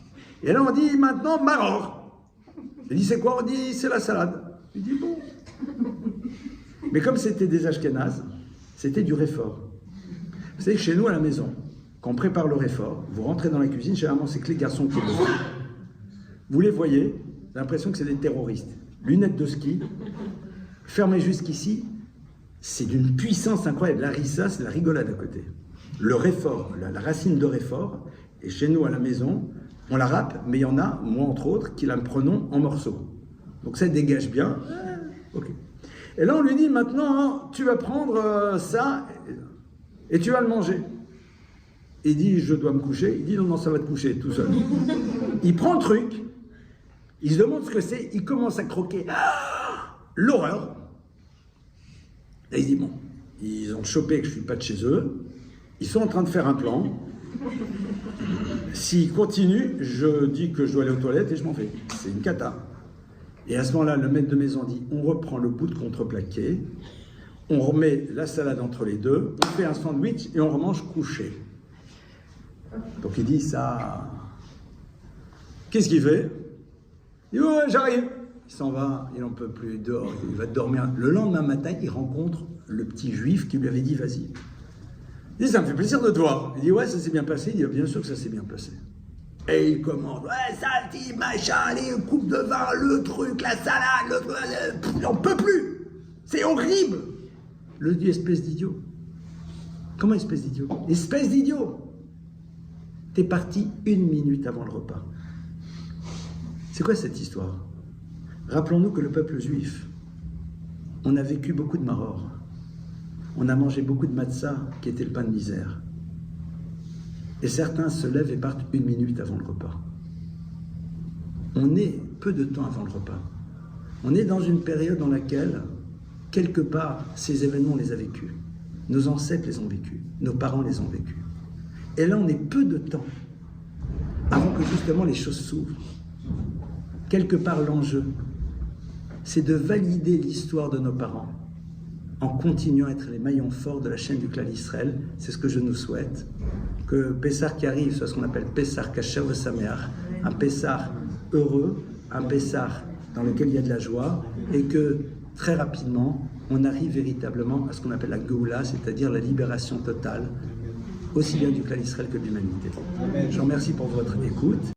Et là, on dit maintenant maror. Il dit c'est quoi? On dit c'est la salade. Il dit bon. Mais comme c'était des ashkénazes, c'était du réfort. Vous savez que chez nous à la maison, quand on prépare le réfort, vous rentrez dans la cuisine, généralement c'est que les garçons qui le font. Vous les voyez, vous avez l'impression que c'est des terroristes. Lunettes de ski, fermées jusqu'ici, c'est d'une puissance incroyable. L'arissa, c'est la rigolade à côté. Le réfort, la racine de réfort, et chez nous à la maison, on la râpe, mais il y en a, moi entre autres, qui la prenons en morceaux. Donc ça dégage bien. Ok. Et là on lui dit maintenant, tu vas prendre ça et tu vas le manger. Il dit je dois me coucher. Il dit non, ça va te coucher tout seul. Il prend le truc, il se demande ce que c'est, il commence à croquer. Ah, l'horreur. Là il dit bon, ils ont chopé que je ne suis pas de chez eux, ils sont en train de faire un plan. S'ils continuent, je dis que je dois aller aux toilettes et je m'en vais. C'est une cata. Et à ce moment-là, le maître de maison dit on reprend le bout de contreplaqué, on remet la salade entre les deux, on fait un sandwich et on remange couché. Donc il dit ça. Qu'est-ce qu'il fait? Il dit ouais, j'arrive. Il s'en va, il n'en peut plus, dehors, il va dormir. Le lendemain matin, il rencontre le petit juif qui lui avait dit vas-y. Il dit ça me fait plaisir de te voir. Il dit ouais, ça s'est bien passé. Il dit bien sûr que ça s'est bien passé. Et il commande ouais, salty, machin, les coupes de vin, le truc, la salade, il n'en peut plus. C'est horrible. Le dit espèce d'idiot. Comment espèce d'idiot? Espèce d'idiot. T'es parti 1 minute avant le repas. C'est quoi cette histoire? Rappelons-nous que le peuple juif, on a vécu beaucoup de maror. On a mangé beaucoup de matzah, qui était le pain de misère. Et certains se lèvent et partent 1 minute avant le repas. On est peu de temps avant le repas. On est dans une période dans laquelle, quelque part, ces événements, on les a vécus. Nos ancêtres les ont vécus. Nos parents les ont vécus. Et là, on est peu de temps avant que justement les choses s'ouvrent. Quelque part, l'enjeu, c'est de valider l'histoire de nos parents en continuant à être les maillons forts de la chaîne du clan Israël. C'est ce que je nous souhaite. Que Pessah qui arrive soit ce qu'on appelle Pessah Kasher V'Sameach, un Pessah heureux, un Pessah dans lequel il y a de la joie, et que très rapidement, on arrive véritablement à ce qu'on appelle la Geoula, c'est-à-dire la libération totale, aussi bien du clan Israël que de l'humanité. Je vous remercie pour votre écoute.